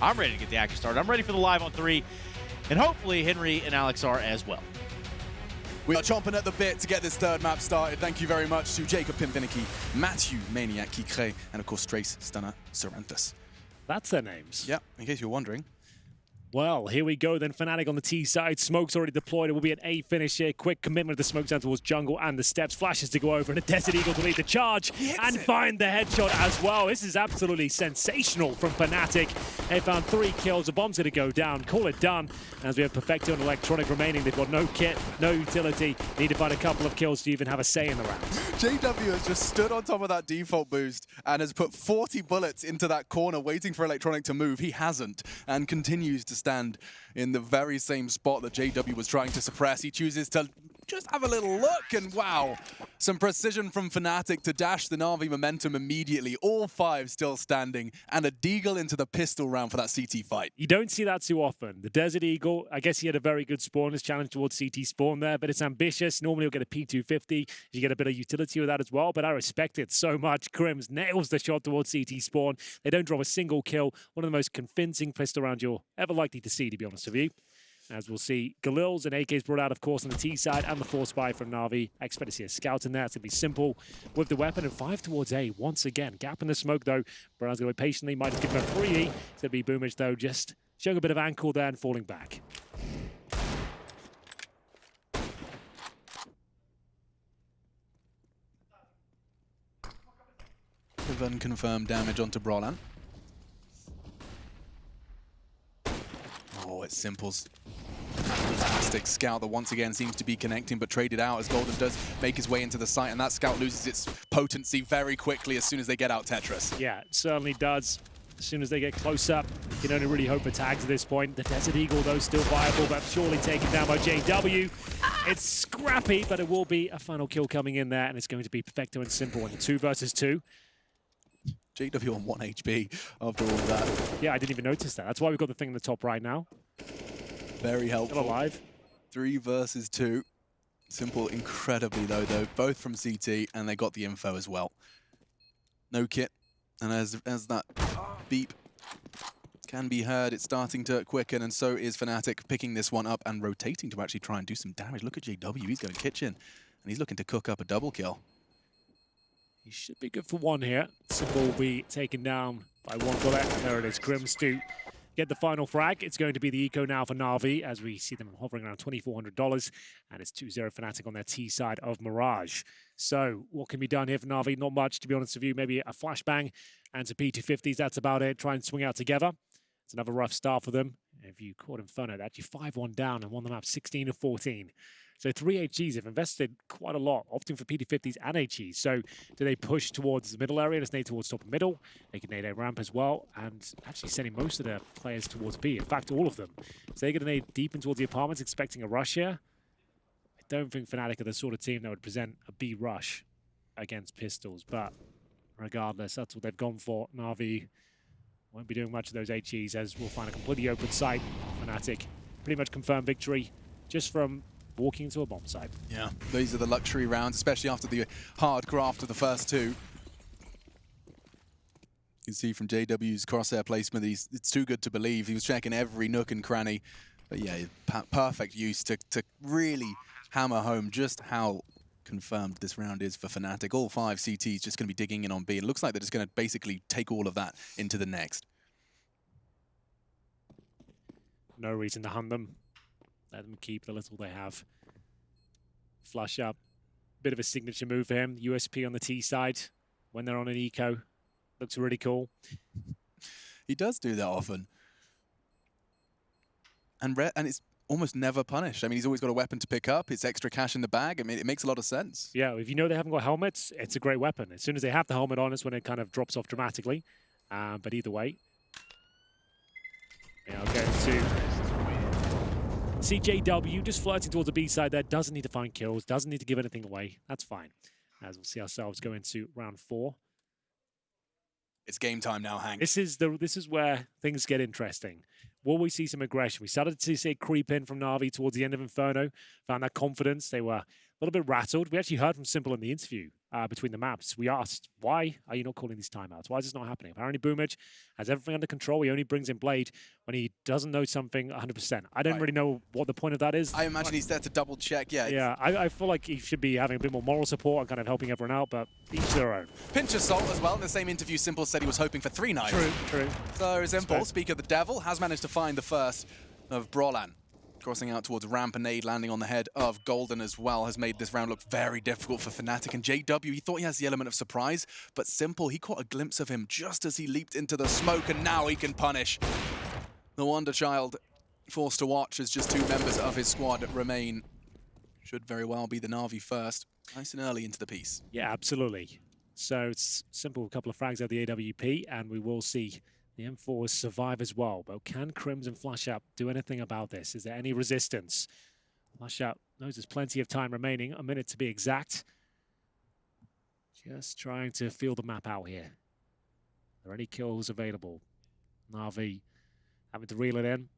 I'm ready to get the action started. I'm ready for the live on 3, and hopefully Henry and Alex are as well. We are chomping at the bit to get this third map started. Thank you very much to Jacob Pimpinicky, Matthew Maniac Kikre, and of course Trace Stunner Sorrentus. That's their names. Yeah, in case you're wondering. Well, here we go then. Fnatic on the T side. Smoke's already deployed. It will be an A finish here. Quick commitment of the smoke down towards jungle and the steps. Flashes to go over, and a Desert Eagle to lead the charge and find the headshot as well. This is absolutely sensational from Fnatic. They found 3 kills. The bomb's going to go down. Call it done. As we have Perfecto and Electronic remaining. They've got no kit, no utility. Need to find a couple of kills to even have a say in the round. JW has just stood on top of that default boost and has put 40 bullets into that corner waiting for Electronic to move. He hasn't, and continues to stand in the very same spot that JW was trying to suppress. He chooses to just have a little look, and wow, some precision from Fnatic to dash the Na'Vi momentum immediately. All 5 still standing, and a deagle into the pistol round for that CT fight. You don't see that too often. The Desert Eagle, I guess he had a very good spawn, his challenge towards CT spawn there, but it's ambitious. Normally you'll get a P250. You get a bit of utility with that as well, but I respect it so much. Crims nails the shot towards CT spawn. They don't drop a single kill. One of the most convincing pistol rounds you're ever likely to see, to be honest with you. As we'll see, Galil's and AK's brought out, of course, on the T side, and the 4 spy from Na'Vi. I expect to see a scout in there. It's going to be simple with the weapon, and 5 towards A once again. Gap in the smoke, though. Brown's going to wait patiently. Might just give him a freebie. It's going to be Boomage, though, just showing a bit of ankle there and falling back. With unconfirmed damage onto Brolan. Oh, it's Simple's fantastic scout that once again seems to be connecting, but traded out as Golden does make his way into the site, and that scout loses its potency very quickly as soon as they get out Tetris. Yeah, it certainly does. As soon as they get close up, you can only really hope for tags at this point. The Desert Eagle, though, still viable, but surely taken down by JW. It's scrappy, but it will be a final kill coming in there, and it's going to be Perfecto and Simple in 2 versus 2. JW on 1 HP after all of that. Yeah, I didn't even notice that. That's why we've got the thing in the top right now. Very helpful. Still alive. 3 versus 2. Simple incredibly though, both from CT, and they got the info as well. No kit, and as that beep can be heard, it's starting to quicken, and so is Fnatic picking this one up and rotating to actually try and do some damage. Look at JW, he's going kitchen, and he's looking to cook up a double kill. He should be good for 1 here. Simple will be taken down by 1 bullet. There it is, Crims to get the final frag. It's going to be the eco now for Na'Vi, as we see them hovering around $2,400, and it's 2-0 Fnatic on their T side of Mirage. So what can be done here for Na'Vi? Not much, to be honest with you. Maybe a flashbang and some P250s, that's about it. Try and swing out together. It's another rough start for them. If you caught Inferno, they're actually 5-1 down and won the map 16-14. So 3 HGs have invested quite a lot, opting for P250s and HGs. So do they push towards the middle area? Let's nade towards top and middle. They can nade a ramp as well, and actually sending most of their players towards B. In fact, all of them. So they're going to nade deep in towards the apartments, expecting a rush here. I don't think Fnatic are the sort of team that would present a B rush against pistols, but regardless, that's what they've gone for. Na'Vi won't be doing much of those HGs, as we'll find a completely open site. Fnatic pretty much confirmed victory just from walking into a bomb site. Yeah, these are the luxury rounds, especially after the hard graft of the first 2. You can see from JW's crosshair placement, it's too good to believe. He was checking every nook and cranny. But yeah, perfect use to really hammer home just how confirmed this round is for Fnatic. All 5 CTs just going to be digging in on B. It looks like they're just going to basically take all of that into the next. No reason to hunt them. Let them keep the little they have. Flush up. Bit of a signature move for him. USP on the T side when they're on an eco. Looks really cool. He does do that often. And it's almost never punished. I mean, he's always got a weapon to pick up. It's extra cash in the bag. I mean, it makes a lot of sense. Yeah, if you know they haven't got helmets, it's a great weapon. As soon as they have the helmet on, it's when it kind of drops off dramatically. But either way, yeah, I'll go to CJW, just flirting towards the B side there. Doesn't need to find kills, doesn't need to give anything away. That's fine. As we'll see ourselves go into round 4. It's game time now, Hank. This is where things get interesting. Will we see some aggression? We started to see it creep in from Na'Vi towards the end of Inferno. Found that confidence. They were a little bit rattled. We actually heard from Simple in the interview between the maps. We asked, why are you not calling these timeouts? Why is this not happening? Apparently Boomage has everything under control. He only brings in Blade when he doesn't know something 100%. I don't really know what the point of that is. I imagine he's there to double check, yeah. Yeah, I feel like he should be having a bit more moral support and kind of helping everyone out, but each their own. Pinch of salt as well. In the same interview, Simple said he was hoping for 3 knives. True. So Simple, speak of the devil, has managed to find the first of Brolan. Crossing out towards ramp, and nade landing on the head of Golden as well has made this round look very difficult for Fnatic. And JW, he thought he has the element of surprise, but Simple, he caught a glimpse of him just as he leaped into the smoke, and now he can punish. The Wonder Child forced to watch as just 2 members of his squad remain. Should very well be the Na'Vi first. Nice and early into the piece. Yeah, absolutely. So it's Simple, a couple of frags out of the AWP, and we will see the M4s survive as well. But can Crimson Flash Up do anything about this? Is there any resistance? Flash Up knows there's plenty of time remaining, a minute to be exact. Just trying to feel the map out here. Are there any kills available? Na'Vi having to reel it in.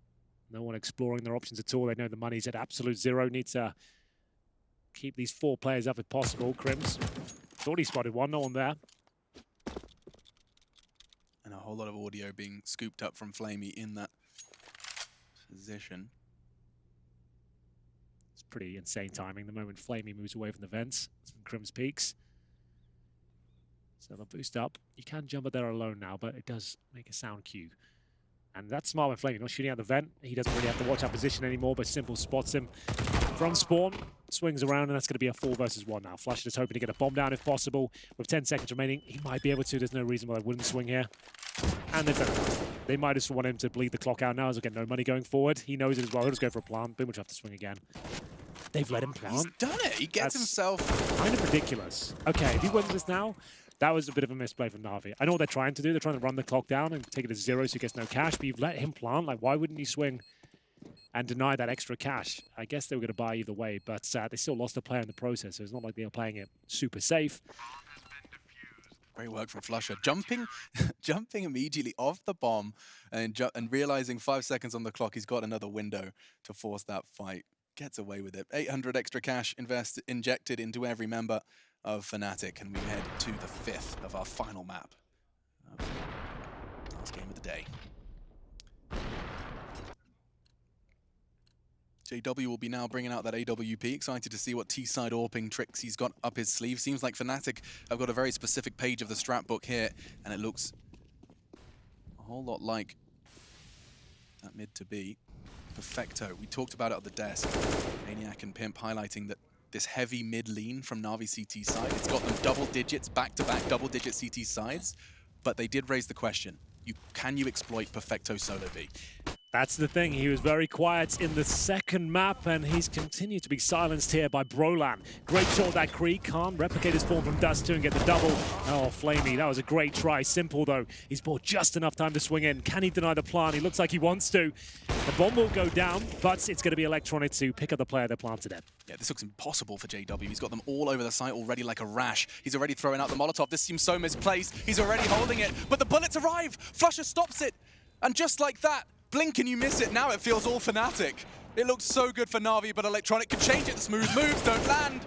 No one exploring their options at all. They know the money's at absolute zero. Need to keep these 4 players up if possible. Crims thought he spotted one, no one there. And a whole lot of audio being scooped up from Flamey in that position. It's pretty insane timing. The moment Flamey moves away from the vents, Crims peaks. So they'll boost up. You can jump it there alone now, but it does make a sound cue. And that's smart with Flamey, not shooting out the vent. He doesn't really have to watch our position anymore, but Simple spots him from spawn, swings around, and that's going to be a 4 versus 1 now. Flash is hoping to get a bomb down if possible. With 10 seconds remaining, he might be able to. There's no reason why they wouldn't swing here. And they've done enough. They might just want him to bleed the clock out now as they get no money going forward. He knows it as well. He'll just go for a plant. Boom, which have to swing again. They've let him plant. He's done it. He gets himself... kind of ridiculous. Okay, if he wins this now, that was a bit of a misplay from Na'Vi. I know what they're trying to do. They're trying to run the clock down and take it to 0 so he gets no cash, but you've let him plant. Like, why wouldn't you swing and deny that extra cash? I guess they were going to buy either way, but they still lost a player in the process, so it's not like they were playing it super safe. Great work from Flusher. Jumping immediately off the bomb and realizing 5 seconds on the clock, he's got another window to force that fight. Gets away with it. 800 extra cash injected into every member of Fnatic, and we head to the 5th of our final map. Last game of the day. JW will be now bringing out that AWP. Excited to see what T-side AWPing tricks he's got up his sleeve. Seems like Fnatic have got a very specific page of the strat book here, and it looks a whole lot like that mid to be. Perfecto. We talked about it at the desk. Maniac and Pimp highlighting that this heavy mid lean from Na'Vi CT side, it's got them double digits, back-to-back double-digit CT sides, but they did raise the question, can you exploit Perfecto solo B? That's the thing. He was very quiet in the second map, and he's continued to be silenced here by Brolan. Great shot that Krieg. Can't replicate his form from Dust 2 and get the double. Oh, Flamey, that was a great try. Simple, though. He's bought just enough time to swing in. Can he deny the plant? He looks like he wants to. The bomb will go down, but it's going to be Electronic to pick up the player that planted it. Yeah, this looks impossible for JW. He's got them all over the site already like a rash. He's already throwing out the Molotov. This seems so misplaced. He's already holding it, but the bullets arrive. Flusher stops it, and just like that, blink and you miss it. Now it feels all Fnatic. It looks so good for Na'Vi, but Electronic can change it. The smooth moves don't land.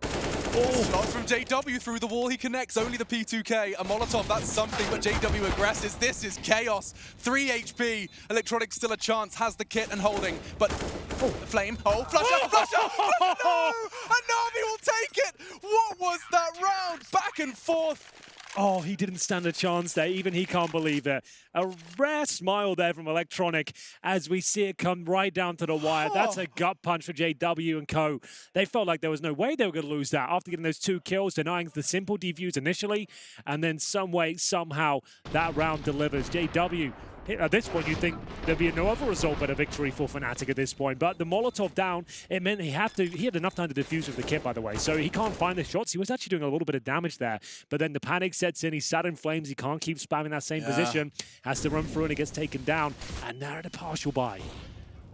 Oh, shot from JW through the wall. He connects. Only the P2K. A Molotov, that's something, but JW aggresses. This is chaos. 3 HP. Electronic still a chance. Has the kit and holding, but the flame. Oh, Flusher, Flusher, no! And Na'Vi will take it. What was that round? Back and forth. Oh, he didn't stand a chance there. Even he can't believe it. A rare smile there from Electronic as we see it come right down to the wire. That's a gut punch for JW and co. They felt like there was no way they were going to lose that after getting those 2 kills, denying the simple defuse initially, and then some way, somehow, that round delivers. JW, at this point, you'd think there'd be no other result but a victory for Fnatic at this point. But the Molotov down, it meant he had enough time to defuse with the kit, by the way. So he can't find the shots. He was actually doing a little bit of damage there. But then the panic sets in. He's sat in flames. He can't keep spamming that same position. Has to run through and it gets taken down. And now at a partial buy.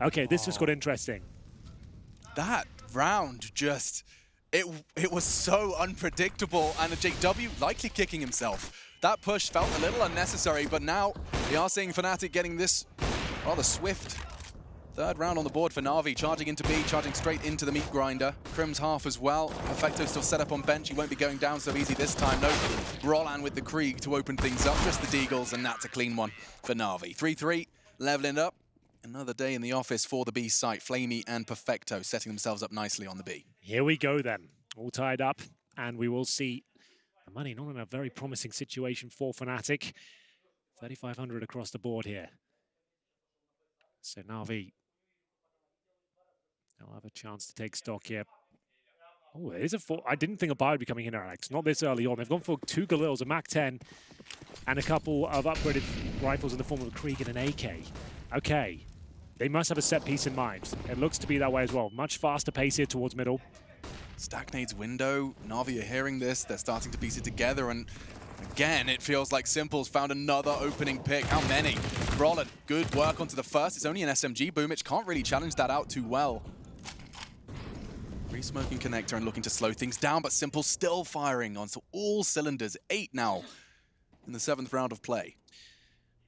Okay, this just got interesting. That round just... It was so unpredictable. And a JW likely kicking himself. That push felt a little unnecessary, but now we are seeing Fnatic getting this rather swift Third round on the board for Na'Vi, charging into B, charging straight into the meat grinder. Crim's half as well. Perfecto still set up on bench. He won't be going down so easy this time. No, Roland with the Krieg to open things up. Just the Deagles, and that's a clean one for Na'Vi. 3-3, leveling up. Another day in the office for the B site. Flamey and Perfecto setting themselves up nicely on the B. Here we go then. All tied up, and we will see the money not in a very promising situation for Fnatic. 3,500 across the board here. So Na'Vi, they'll have a chance to take stock here. Oh, it is a four. I didn't think a buy would be coming in, Alex. Not this early on. They've gone for 2 Galils, a MAC-10, and a couple of upgraded rifles in the form of a Krieg and an AK. Okay, they must have a set piece in mind. It looks to be that way as well. Much faster pace here towards middle. Stacknade's window. Na'Vi are hearing this. They're starting to piece it together, and again, it feels like Simple's found another opening pick. How many? Roland, good work onto the first. It's only an SMG. Boomich can't really challenge that out too well. Re-smoking connector and looking to slow things down, but Simple still firing on all cylinders. 8 now in the 7th round of play.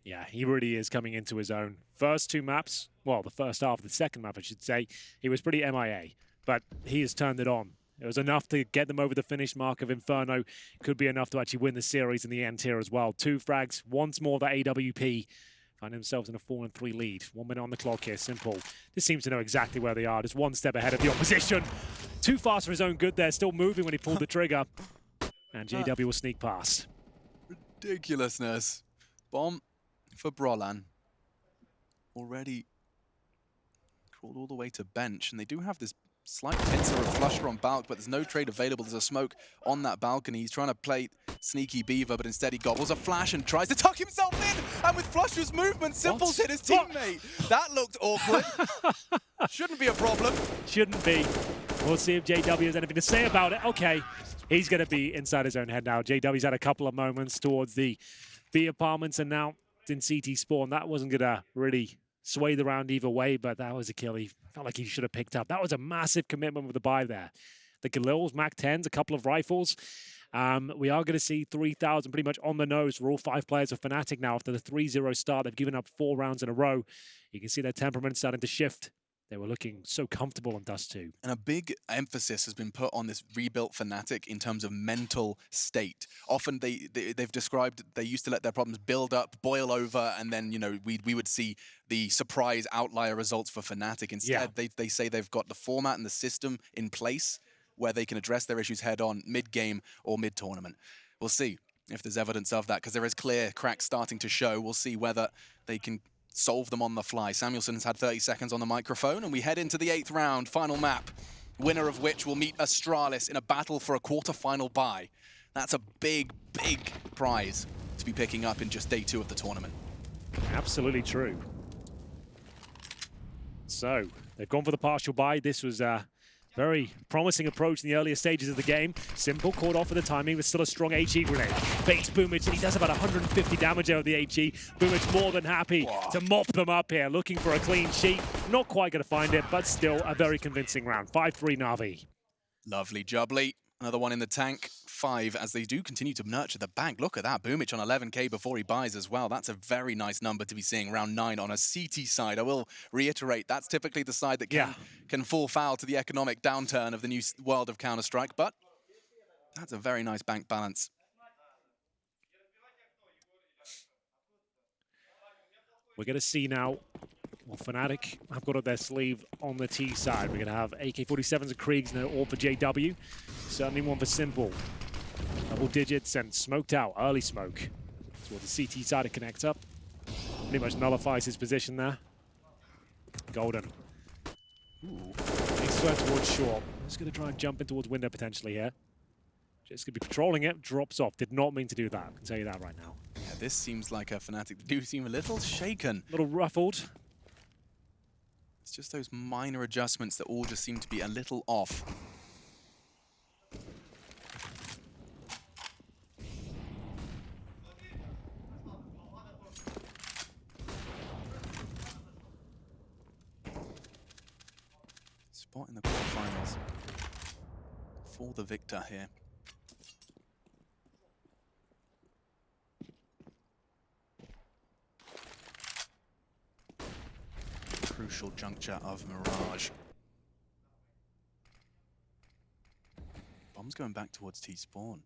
Yeah, he really is coming into his own. First 2 maps, well, the first half of the second map, I should say, he was pretty MIA, but he has turned it on. It was enough to get them over the finish mark of Inferno. Could be enough to actually win the series in the end here as well. 2 frags, once more the AWP. Find themselves in a 4-3 lead. 1 minute on the clock here, Simple. This seems to know exactly where they are. Just one step ahead of the opposition. Too fast for his own good there. Still moving when he pulled the trigger. And JW will sneak past. Ridiculousness. Bomb for Brolan. Already crawled all the way to bench. And they do have this slight pincer of Flusher on Balk, but there's no trade available. There's a smoke on that balcony. He's trying to play sneaky Beaver, but instead he gobbles a flash and tries to tuck himself in. And with Flusher's movement, Simple's hit his teammate. That looked awkward. Shouldn't be a problem. Shouldn't be. We'll see if JW has anything to say about it. Okay, he's going to be inside his own head now. JW's had a couple of moments towards the B apartments, and now in CT spawn. That wasn't going to really sway the round either way, but that was a kill he felt like he should have picked up. That was a massive commitment with the buy there. The Galils, MAC-10s, a couple of rifles. We are going to see 3,000 pretty much on the nose for all 5 players of Fnatic now. After the 3-0 start, they've given up 4 rounds in a row. You can see their temperament starting to shift. They were looking so comfortable on Dust 2. And a big emphasis has been put on this rebuilt Fnatic in terms of mental state. Often they've described they used to let their problems build up, boil over, and then, you know, we would see the surprise outlier results for Fnatic. Instead, they say they've got the format and the system in place where they can address their issues head on mid-game or mid-tournament. We'll see if there's evidence of that, because there is clear cracks starting to show. We'll see whether they can solve them on the fly. Samuelson's had 30 seconds on the microphone, and we head into the 8th round, final map, winner of which will meet Astralis in a battle for a quarter-final bye. That's a big, big prize to be picking up in just day 2 of the tournament. Absolutely true. So, they've gone for the partial bye. This was very promising approach in the earlier stages of the game. Simple caught off with the timing, but still a strong HE grenade. Baits Boomich, and he does about 150 damage out of the HE. Boomich more than happy to mop them up here, looking for a clean sheet. Not quite going to find it, but still a very convincing round. 5-3 Na'Vi. Lovely jubbly. Another one in the tank. 5 as they do continue to nurture the bank. Look at that. Boomich on 11k before he buys as well. That's a very nice number to be seeing round 9 on a CT side. I will reiterate, that's typically the side that can fall foul to the economic downturn of the new world of Counter-Strike, but that's a very nice bank balance. We're going to see now, well, Fnatic have got up their sleeve on the T side. We're going to have AK-47s and Kriegs, and all for JW. Certainly one for Simple. Double digits and smoked out, early smoke. Towards the CT side to connect up. Pretty much nullifies his position there. Golden. Ooh. Big sweat towards short. Just going to try and jump in towards window potentially here. Just going to be patrolling it, drops off. Did not mean to do that, I can tell you that right now. Yeah, this seems like a Fnatic. They do seem a little shaken. A little ruffled. It's just those minor adjustments that all just seem to be a little off. Spot in the quarterfinals for the victor here. crucial juncture of Mirage. Bomb's going back towards T-spawn.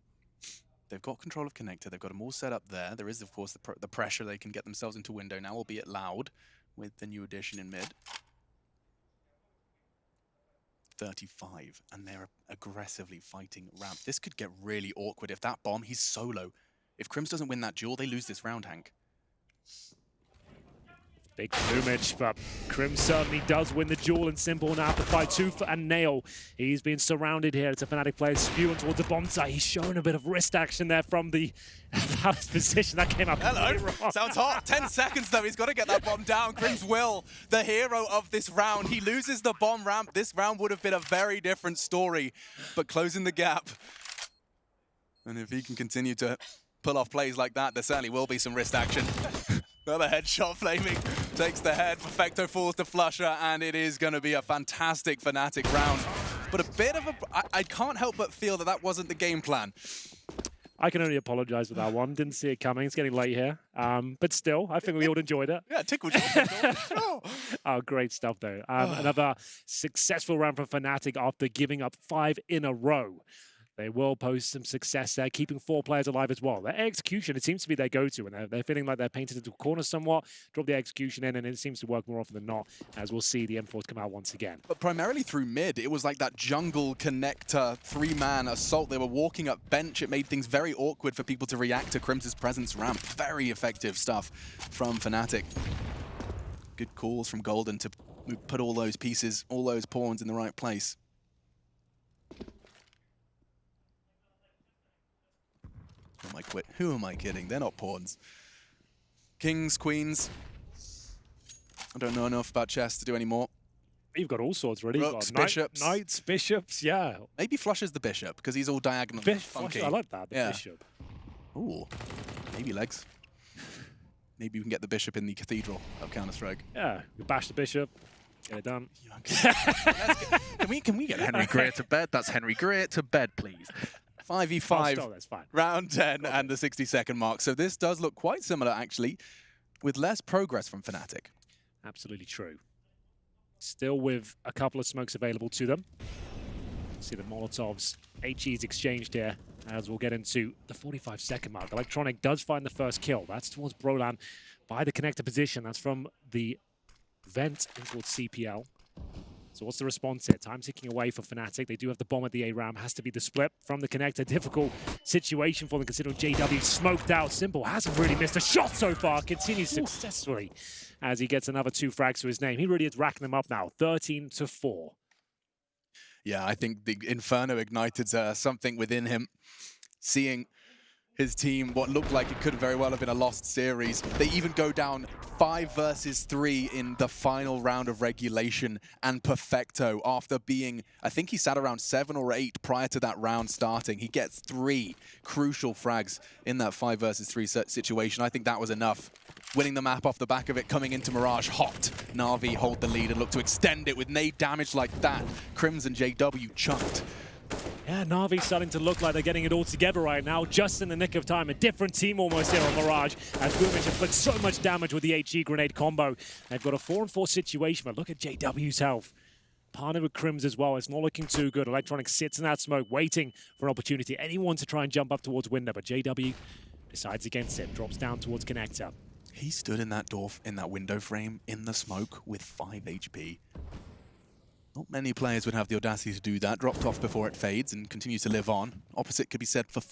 They've got control of connector. They've got them all set up there. There is, of course, the pressure they can get themselves into window now, albeit loud, with the new addition in mid. 35, and they're aggressively fighting ramp. This could get really awkward if that bomb, he's solo. If Crims doesn't win that duel, they lose this round, Hank. Big plumage, but Crim certainly does win the duel, and Simple now have to fight Tooth and Nail. He's being surrounded here. It's a Fnatic player spewing towards the bomb site. He's showing a bit of wrist action there from the Palace position. That came up. Hello. Sounds hot. 10 seconds though. He's got to get that bomb down. Crims will, the hero of this round. He loses the bomb ramp. This round would have been a very different story, but closing the gap. And if he can continue to pull off plays like that, there certainly will be some wrist action. Another headshot, Flaming takes the head. Perfecto falls to Flusher, and it is going to be a fantastic Fnatic round. But a bit of a... I can't help but feel that that wasn't the game plan. I can only apologize for that one. Didn't see it coming. It's getting late here. But still, I think we all enjoyed it. Yeah, tickled. Sure. Oh, great stuff, though. Another successful round for Fnatic after giving up 5 in a row. They will post some success there, keeping 4 players alive as well. Their execution, it seems to be their go-to, and they're feeling like they're painted into a corner somewhat, drop the execution in, and it seems to work more often than not, as we'll see the M4s come out once again. But primarily through mid, it was like that jungle connector, 3-man assault. They were walking up bench. It made things very awkward for people to react to Crim's presence ramp. Very effective stuff from Fnatic. Good calls from Golden to put all those pieces, all those pawns in the right place. Who am I kidding? They're not pawns. Kings, queens. I don't know enough about chess to do any more. You've got all sorts, really. Rooks, You've got bishops. Knights, bishops, yeah. Maybe Flush is the bishop, because he's all diagonal. Funky. I like that, the bishop. Ooh, maybe legs. Maybe we can get the bishop in the cathedral of Counter-Strike. Yeah, you bash the bishop, get it done. Can we get Henry Greer to bed? That's Henry Greer to bed, please. 5v5, that's fine. round 10 and the 60-second mark. So this does look quite similar, actually, with less progress from Fnatic. Absolutely true. Still with a couple of smokes available to them. See the Molotovs, HE's exchanged here, as we'll get into the 45-second mark. Electronic does find the first kill. That's towards Brolan by the connector position. That's from the vent towards CPL. So what's the response here? Time ticking away for Fnatic. They do have the bomb at the A-Ram. Has to be the split from the connector. Difficult situation for them considering JW smoked out. Simple hasn't really missed a shot so far. Continues successfully as he gets another 2 frags to his name. He really is racking them up now. 13-4. Yeah, I think the Inferno ignited something within him. Seeing his team, what looked like it could very well have been a lost series. They even go down 5 versus 3 in the final round of regulation, and Perfecto, after being, I think he sat around 7 or 8 prior to that round starting. He gets 3 crucial frags in that 5 versus 3 situation. I think that was enough. Winning the map off the back of it, coming into Mirage hot. Na'Vi hold the lead and look to extend it with nade damage like that. Crims and JW chunked. Yeah, Na'Vi's starting to look like they're getting it all together right now, just in the nick of time. A different team almost here on Mirage, as Boomich inflicts so much damage with the HE grenade combo. They've got a 4-on-4 situation, but look at JW's health. Partnered with Crims as well. It's not looking too good. Electronic sits in that smoke, waiting for an opportunity. Anyone to try and jump up towards window, but JW decides against it. Drops down towards connector. He stood in that door, in that window frame, in the smoke with 5 HP. Not many players would have the audacity to do that. Dropped off before it fades and continues to live on. Opposite could be said for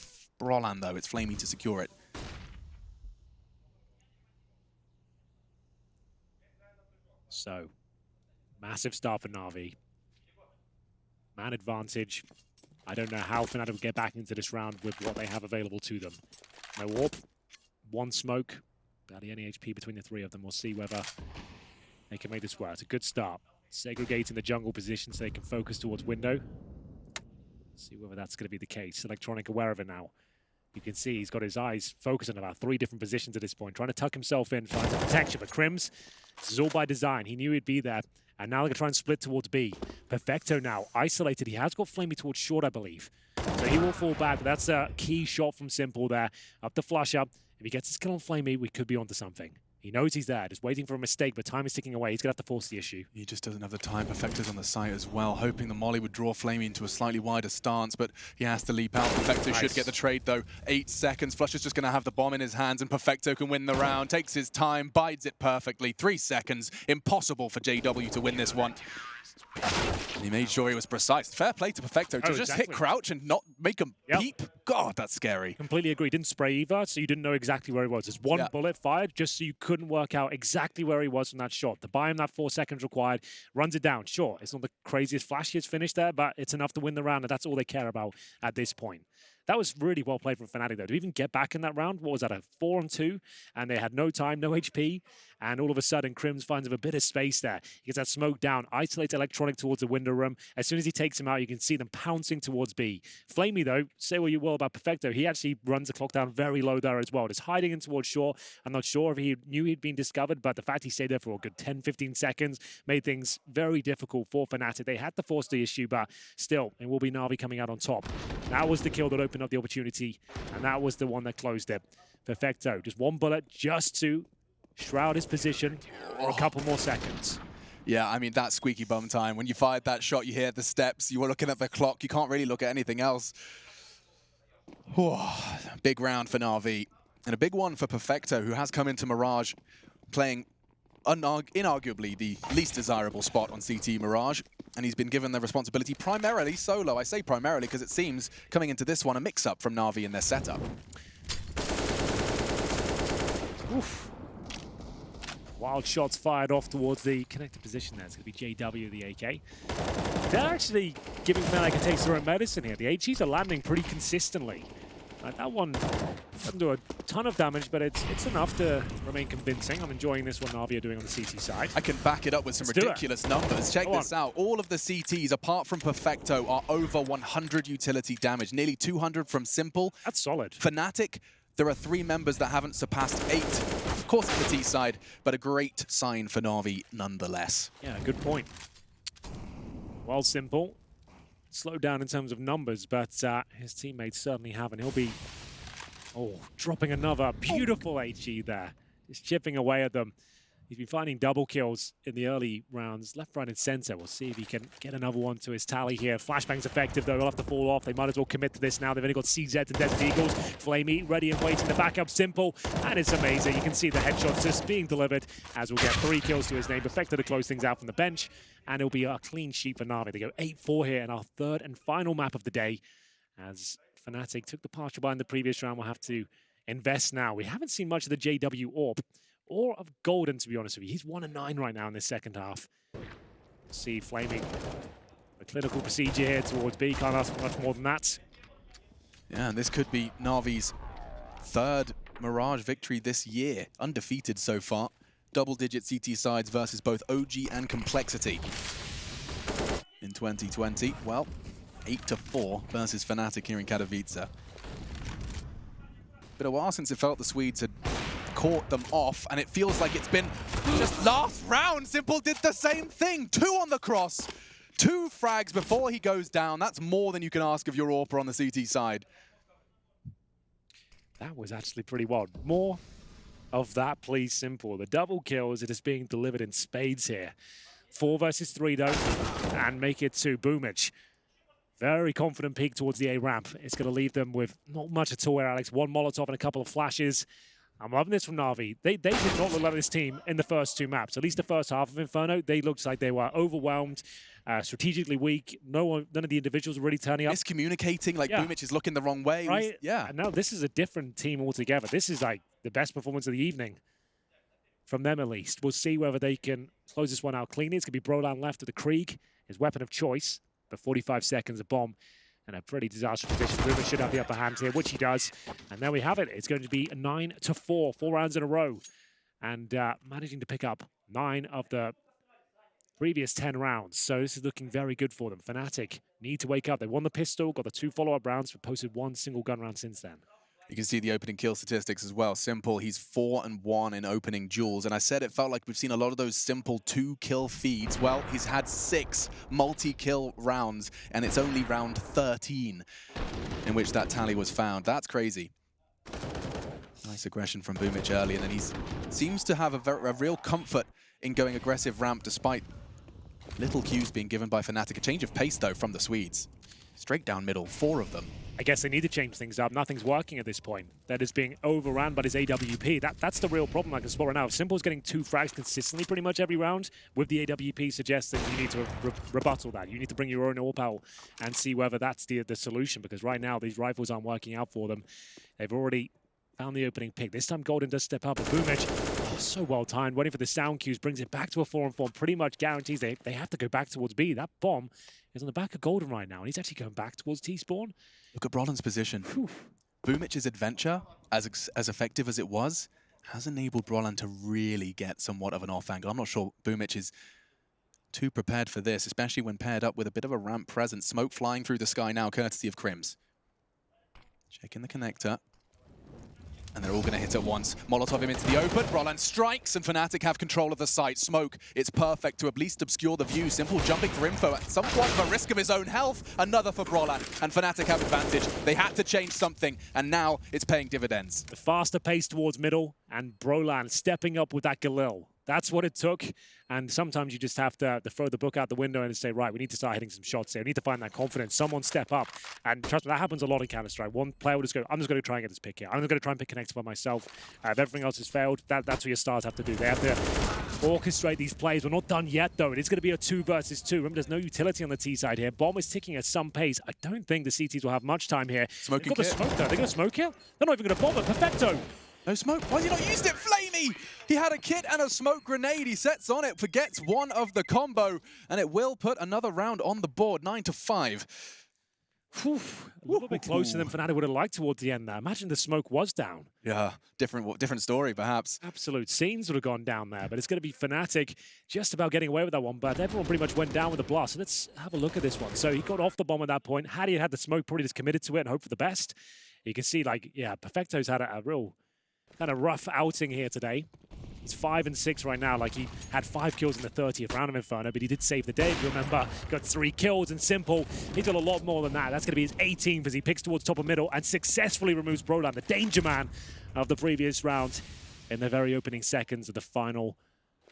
Brolan, though. It's Flamey to secure it. So, massive start for Na'Vi. Man advantage. I don't know how Fnatic will get back into this round with what they have available to them. No warp, 1 smoke. Barely any HP between the 3 of them. We'll see whether they can make this work. It's a good start. Segregating the jungle position so they can focus towards window. See whether that's going to be the case. Electronic aware of it now. You can see he's got his eyes focused on about 3 different positions at this point, trying to tuck himself in, trying to protection. But Crims, this is all by design. He knew he'd be there. And now they're going to try and split towards B. Perfecto now, isolated. He has got Flamey towards short, I believe. So he will fall back. But that's a key shot from Simple there. Up the flush up. If he gets his kill on Flamey, we could be onto something. He knows he's there, just waiting for a mistake, but time is ticking away. He's going to have to force the issue. He just doesn't have the time. Perfecto's on the site as well, hoping the molly would draw Flamey into a slightly wider stance, but he has to leap out. Perfecto should get the trade, though. 8 seconds. Flush is just going to have the bomb in his hands, and Perfecto can win the round. Takes his time, bides it perfectly. 3 seconds. Impossible for JW to win this one. And he made sure he was precise. Fair play to Perfecto to just hit crouch and not make him peep. God, that's scary. Completely agree. Didn't spray either, so you didn't know exactly where he was. There's one bullet fired just so you couldn't work out exactly where he was from that shot. To buy him that 4 seconds required, runs it down. Sure, it's not the craziest, flashiest finish there, but it's enough to win the round, and that's all they care about at this point. That was really well played from Fnatic, though. To even get back in that round, what was that, a 4-on-2? And they had no time, no HP. And all of a sudden, Crims finds a bit of space there. He gets that smoke down, isolates Electronic towards the window room. As soon as he takes him out, you can see them pouncing towards B. Flamey, though, say what you will about Perfecto, he actually runs the clock down very low there as well. Just hiding in towards shore. I'm not sure if he knew he'd been discovered, but the fact he stayed there for a good 10-15 seconds made things very difficult for Fnatic. They had to force the issue, but still, it will be Na'Vi coming out on top. That was the kill that opened up the opportunity, and that was the one that closed it. Perfecto, just one bullet just to shroud his position for a couple more seconds. Yeah, I mean, that's squeaky bum time. When you fired that shot, you hear the steps, you were looking at the clock, you can't really look at anything else. Big round for Na'Vi, and a big one for Perfecto, who has come into Mirage playing inarguably the least desirable spot on CT Mirage, and he's been given the responsibility primarily solo. I say primarily because it seems, coming into this one, a mix-up from Na'Vi in their setup. Oof. Wild shots fired off towards the connected position there. It's going to be JW, the AK. They're actually giving Fnatic a taste of their own medicine here. The HEs are landing pretty consistently. That one doesn't do a ton of damage, but it's enough to remain convincing. I'm enjoying this one Na'Vi are doing on the CT side. I can back it up with some ridiculous numbers. Check this out. All of the CTs, apart from Perfecto, are over 100 utility damage. Nearly 200 from Simple. That's solid. Fnatic, there are 3 members that haven't surpassed 8. Of course, it's the T side, but a great sign for Na'Vi nonetheless. Yeah, good point. Well, Simple slowed down in terms of numbers, but his teammates certainly haven't. He'll be, dropping another beautiful HE there. Just chipping away at them. He's been finding double kills in the early rounds, left, right, and center. We'll see if he can get another one to his tally here. Flashbang's effective, though. He'll have to fall off. They might as well commit to this now. They've only got CZ and Desert Eagles. Flamey ready and waiting. The backup Simple, and it's amazing. You can see the headshots just being delivered as we'll get 3 kills to his name. Perfecto to close things out from the bench, and it'll be a clean sheet for Na'Vi. They go 8-4 here in our 3rd and final map of the day. As Fnatic took the partial buy in the previous round, we'll have to invest now. We haven't seen much of the JW AWP. Or of Golden, to be honest with you. He's 1-9 right now in this second half. See Flaming a clinical procedure here towards B. Can't ask for much more than that. Yeah, and this could be Na'Vi's 3rd Mirage victory this year. Undefeated so far. Double-digit CT sides versus both OG and Complexity. In 2020, well, 8-4 versus Fnatic here in Katowice. Been a while since it felt the Swedes had caught them off, and it feels like it's been just last round. Simple did the same thing. 2 on the cross, 2 frags before he goes down. That's more than you can ask of your AWPer on the CT side. That was actually pretty wild. More of that, please, Simple. The double kills, it is being delivered in spades here. 4 versus 3, though, and make it to Boomage. Very confident peek towards the A ramp. It's going to leave them with not much at all here, Alex. 1 Molotov and a couple of flashes. I'm loving this from Na'Vi. They did not look like this team in the first 2 maps. At least the first half of Inferno, they looked like they were overwhelmed, strategically weak. None of the individuals were really turning up. Miscommunicating, like Boomich is looking the wrong way. Right? Yeah. And now this is a different team altogether. This is like the best performance of the evening. From them, at least. We'll see whether they can close this one out cleanly. It's going to be Brolan left of the Krieg, his weapon of choice. But 45 seconds, a bomb, and a pretty disastrous position. Ruben should have the upper hand here, which he does. And there we have it. It's going to be 9-4, 4 rounds in a row. And managing to pick up 9 of the previous 10 rounds. So this is looking very good for them. Fnatic need to wake up. They won the pistol, got the 2 follow-up rounds, but posted 1 single gun round since then. You can see the opening kill statistics as well. Simple, he's 4-1 in opening duels. And I said it felt like we've seen a lot of those Simple 2-kill feeds. Well, he's had 6 multi-kill rounds, and it's only round 13 in which that tally was found. That's crazy. Nice aggression from Boomich early, and then he seems to have a real comfort in going aggressive ramp despite little cues being given by Fnatic. A change of pace, though, from the Swedes. Straight down middle, 4 of them. I guess they need to change things up. Nothing's working at this point. That is being overrun by his AWP. That's the real problem I can spot right now. If Simple's getting 2 frags consistently pretty much every round, with the AWP suggests that you need to rebuttal that. You need to bring your own AWP out and see whether that's the solution, because right now these rifles aren't working out for them. They've already found the opening pick. This time Golden does step up, and Boomich, so well timed, waiting for the sound cues, brings it back to a 4-on-4, pretty much guarantees they have to go back towards B. That bomb is on the back of Golden right now, and he's actually going back towards T-spawn. Look at Brolin's position. Boomich's adventure, as effective as it was, has enabled Brolin to really get somewhat of an off angle. I'm not sure Boomich is too prepared for this, especially when paired up with a bit of a ramp presence. Smoke flying through the sky now, courtesy of Crims. Checking the connector. And they're all going to hit at once. Molotov him into the open. Brolin strikes, and Fnatic have control of the site. Smoke, it's perfect to at least obscure the view. Simple jumping for info at somewhat of a risk of his own health. Another for Brolin, and Fnatic have advantage. They had to change something, and now it's paying dividends. The faster pace towards middle, and Brolan stepping up with that Galil. That's what it took, and sometimes you just have to throw the book out the window and say, right, we need to start hitting some shots here. We need to find that confidence. Someone step up, and trust me, that happens a lot in Counter-Strike. One player will just go, I'm just going to try and get this pick here. I'm just going to try and pick connector by myself. If everything else has failed, that's what your stars have to do. They have to orchestrate these plays. We're not done yet, though. It is going to be a 2 versus 2. Remember, there's no utility on the T side here. Bomb is ticking at some pace. I don't think the CTs will have much time here. Smoking They've got the smoke, though. They're going to smoke here? They're not even going to bomb it. Perfecto. No smoke. Why has he not used it? Flamey! He had a kit and a smoke grenade. He sets on it, forgets one of the combo, and it will put another round on the board, 9-5. A little bit closer than Fnatic would have liked towards the end there. Imagine the smoke was down. Yeah, different story, perhaps. Absolute scenes would have gone down there, but it's going to be Fnatic just about getting away with that one, but everyone pretty much went down with the blast. So let's have a look at this one. So he got off the bomb at that point. Had he had the smoke, probably just committed to it and hope for the best. You can see, like, yeah, Perfecto's had a real kind of rough outing here today. He's 5-6 right now. Like, he had 5 kills in the 30th round of Inferno, but he did save the day, if you remember. Got 3 kills, and Simple, he's got a lot more than that. That's going to be his 18th as he picks towards top of middle and successfully removes Brolan, the danger man of the previous round, in the very opening seconds of the final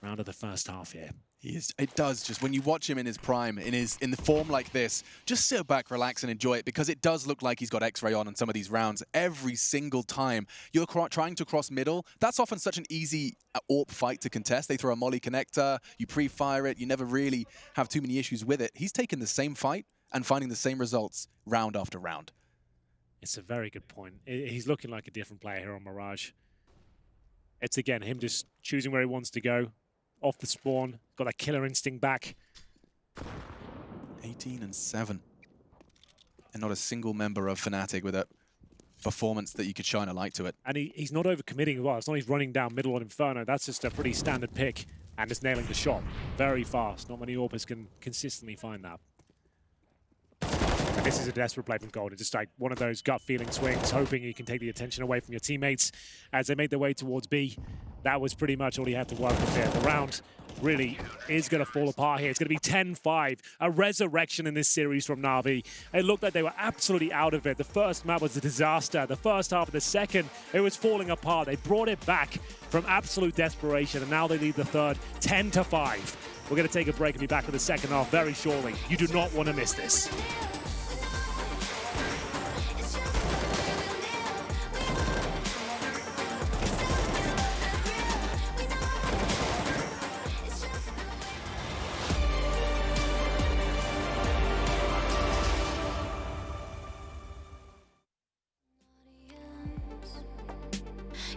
round of the first half here. It does, just when you watch him in his prime, in the form like this, just sit back, relax, and enjoy it, because it does look like he's got X-ray on some of these rounds. Every single time you're trying to cross middle, that's often such an easy AWP fight to contest. They throw a molly connector, you pre-fire it, you never really have too many issues with it. He's taking the same fight and finding the same results round after round. It's a very good point. He's looking like a different player here on Mirage. It's, again, him just choosing where he wants to go. Off the spawn, got that killer instinct back. 18-7. And not a single member of Fnatic with a performance that you could shine a light to it. And he's not overcommitting as well. It's not he's running down middle on Inferno. That's just a pretty standard pick. And just nailing the shot very fast. Not many AWPers can consistently find that. And this is a desperate play from Golden. Just like one of those gut feeling swings, hoping you can take the attention away from your teammates as they make their way towards B. That was pretty much all he had to work with there. The round really is going to fall apart here. It's going to be 10-5, a resurrection in this series from Na'Vi. It looked like they were absolutely out of it. The first map was a disaster. The first half of the second, it was falling apart. They brought it back from absolute desperation, and now they lead the third 10-5. We're going to take a break and be back with the second half very shortly. You do not want to miss this.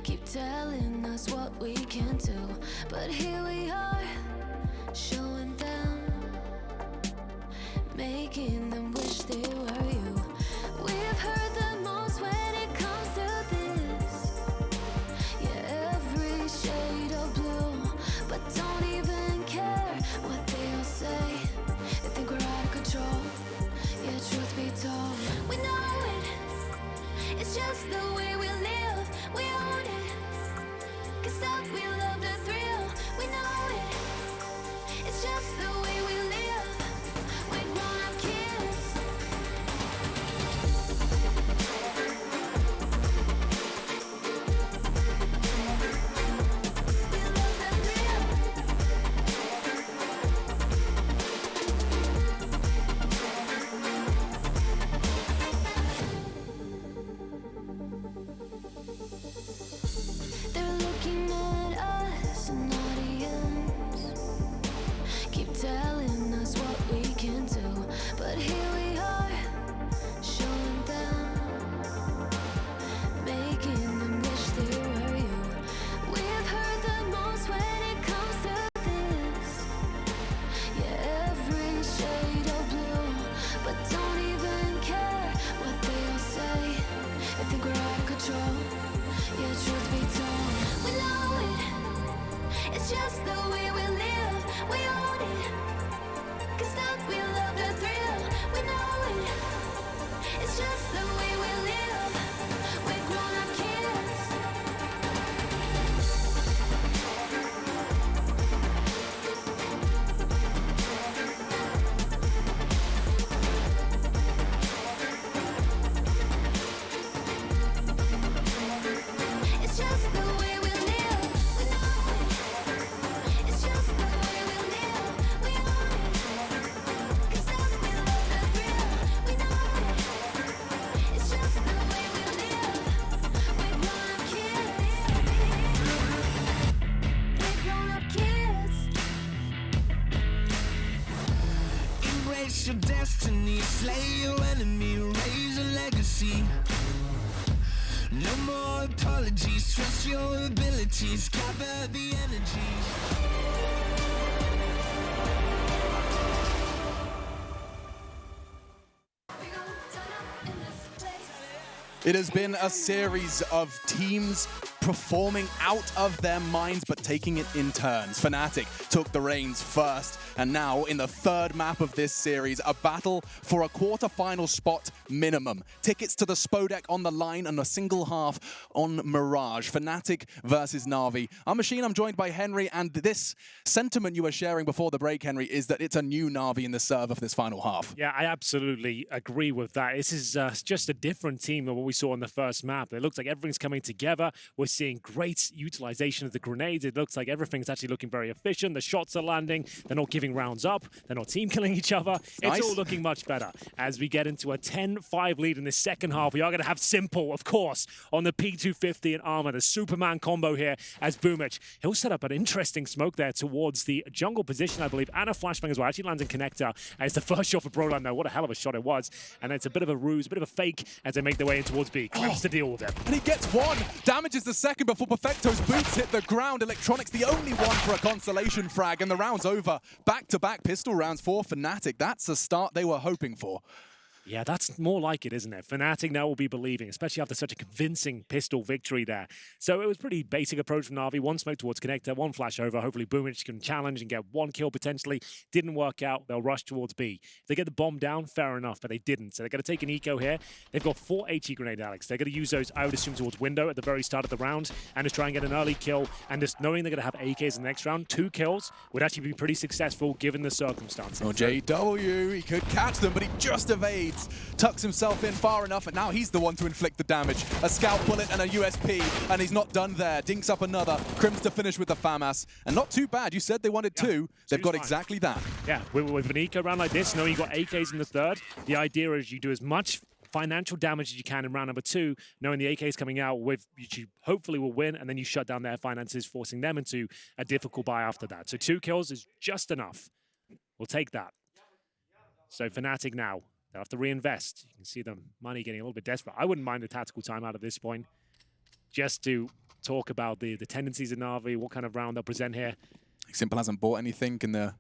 Keep telling us what we can do, but here we are, showing them, making them wish they were you. We've heard the most when it comes to this, yeah, every shade of blue, but don't even care what they all say. They think we're out of control, yeah, truth be told, we know it, it's just the way we live, we own it. Can't stop, we love the thrill, we know it. Face your destiny, slay your enemy, raise a legacy. No more apologies, trust your abilities, gather the energy. It has been a series of teams performing out of their minds but taking it in turns. Fnatic took the reins first, and now in the third map of this series, a battle for a quarter-final spot minimum. Tickets to the Spodek on the line and a single half on Mirage. Fnatic versus Na'Vi. I'm Machine, I'm joined by Henry, and this sentiment you were sharing before the break, Henry, is that it's a new Na'Vi in the server for this final half. Yeah, I absolutely agree with that. This is just a different team than what we saw in the first map. It looks like everything's coming together. We're seeing great utilization of the grenades. It looks like everything's actually looking very efficient. The shots are landing. They're not giving rounds up. They're not team killing each other. Nice. It's all looking much better. As we get into a 10-5 lead in the second half, we are going to have Simple, of course, on the P250 and Armor. The Superman combo here as Boomich. He'll set up an interesting smoke there towards the jungle position, I believe, and a flashbang as well. Actually lands in connector as the first shot for Broline there. What a hell of a shot it was. And it's a bit of a ruse, a bit of a fake as they make their way in towards B. Grips to deal with it. And he gets one, damages the second before Perfecto's boots hit the ground. Electronics the only one for a consolation frag, and the round's over. Back-to-back pistol rounds for Fnatic. That's a start they were hoping for. Yeah, that's more like it, isn't it? Fnatic now will be believing, especially after such a convincing pistol victory there. So it was pretty basic approach from Na'Vi. One smoke towards connector, one flash over. Hopefully Boomich can challenge and get one kill potentially. Didn't work out. They'll rush towards B. If they get the bomb down, fair enough, but they didn't. So they're going to take an eco here. They've got 4 HE grenade, Alex. They're going to use those, I would assume, towards window at the very start of the round and just try and get an early kill. And just knowing they're going to have AKs in the next round, 2 kills would actually be pretty successful given the circumstances. Oh, JW, he could catch them, but he just evades. Tucks himself in far enough, and now he's the one to inflict the damage. A scout bullet and a USP, and he's not done there. Dinks up another. Crims to finish with the FAMAS. And not too bad. You said they wanted 2. They've got exactly that. Yeah, with an eco round like this, knowing you've got AKs in the third, the idea is you do as much financial damage as you can in round number 2, knowing the AKs coming out with, you hopefully will win, and then you shut down their finances, forcing them into a difficult buy after that. So 2 kills is just enough. We'll take that. So Fnatic now. They'll have to reinvest. You can see the money getting a little bit desperate. I wouldn't mind the tactical timeout at this point, just to talk about the tendencies of Na'Vi, what kind of round they'll present here. Simple hasn't bought anything, and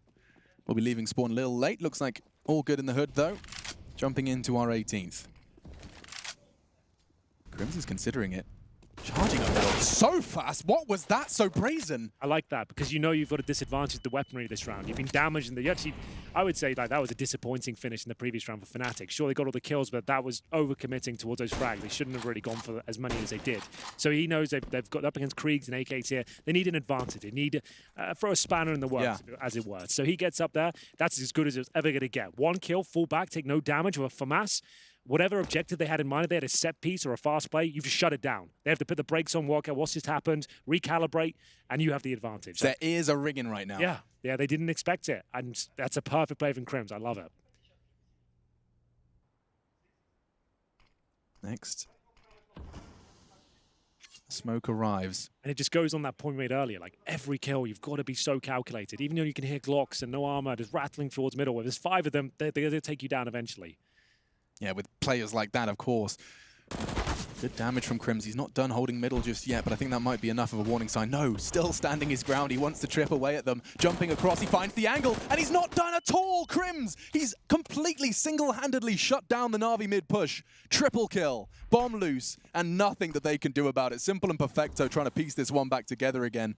we'll be leaving spawn a little late. Looks like all good in the hood, though. Jumping into our 18th. Crims is considering it. Charging up middle so fast. What was that so brazen? I like that because you know you've got a disadvantage with the weaponry this round. You've been damaged, and actually, I would say that was a disappointing finish in the previous round for Fnatic. Sure, they got all the kills, but that was overcommitting towards those frags. They shouldn't have really gone for as many as they did. So he knows they've got up against Kriegs and AKs here. They need an advantage. They need throw a spanner in the works, as it were. So he gets up there. That's as good as it's ever going to get. 1 kill, full back, take no damage with a FAMAS. Whatever objective they had in mind, if they had a set piece or a fast play, you just shut it down. They have to put the brakes on, work out what's just happened, recalibrate, and you have the advantage. Their ears are ringing right now. Yeah, they didn't expect it, and that's a perfect play from Crims. I love it. Next. Smoke arrives. And it just goes on that point we made earlier, like every kill, you've got to be so calculated. Even though you can hear Glocks and no armor just rattling towards middle, if there's 5 of them, they're going to take you down eventually. Yeah, with players like that, of course. Good damage from Crims. He's not done holding middle just yet, but I think that might be enough of a warning sign. No, still standing his ground. He wants to trip away at them. Jumping across, he finds the angle, and he's not done at all, Crims! He's completely single-handedly shut down the Na'Vi mid-push. Triple kill, bomb loose, and nothing that they can do about it. Simple and Perfecto trying to piece this one back together again.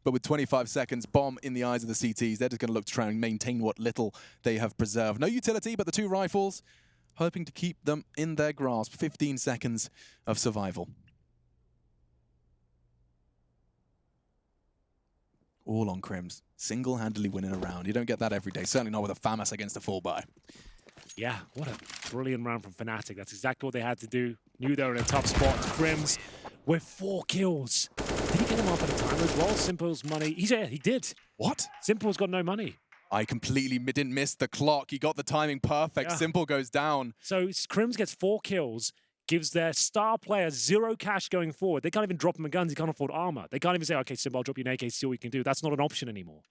But with 25 seconds, bomb in the eyes of the CTs, they're just going to look to try and maintain what little they have preserved. No utility, but the 2 rifles, hoping to keep them in their grasp. 15 seconds of survival. All on Crims. Single-handedly winning a round. You don't get that every day. Certainly not with a FAMAS against a full buy. Yeah, what a brilliant round from Fnatic. That's exactly what they had to do. Knew they were in a tough spot. Crims with 4 kills. Did he get him off at a time as well? Simple's money. Yeah, he did. What? Simple's got no money. I completely didn't miss the clock. He got the timing perfect. Yeah. Simple goes down. So Crims gets 4 kills, gives their star player 0 cash going forward. They can't even drop him a guns. He can't afford armor. They can't even say, okay, Simple, I'll drop you an AK, see what we can do. That's not an option anymore.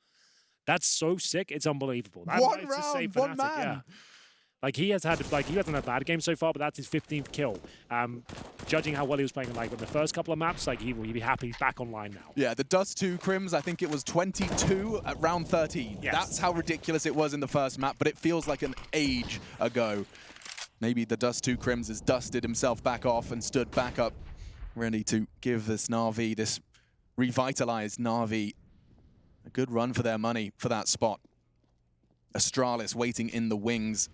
That's so sick. It's unbelievable. That One might just say round, one Fnatic, man. yeah. Like he hasn't had a bad game so far, but that's his 15th kill. Judging how well he was playing like in the first couple of maps, like he'd be happy he's back online now. Yeah, the Dust 2 Crims, I think it was 22 at round 13. Yes. That's how ridiculous it was in the first map, but it feels like an age ago. Maybe the Dust 2 Crims has dusted himself back off and stood back up, ready to give this Na'Vi, this revitalized Na'Vi, a good run for their money for that spot. Astralis waiting in the wings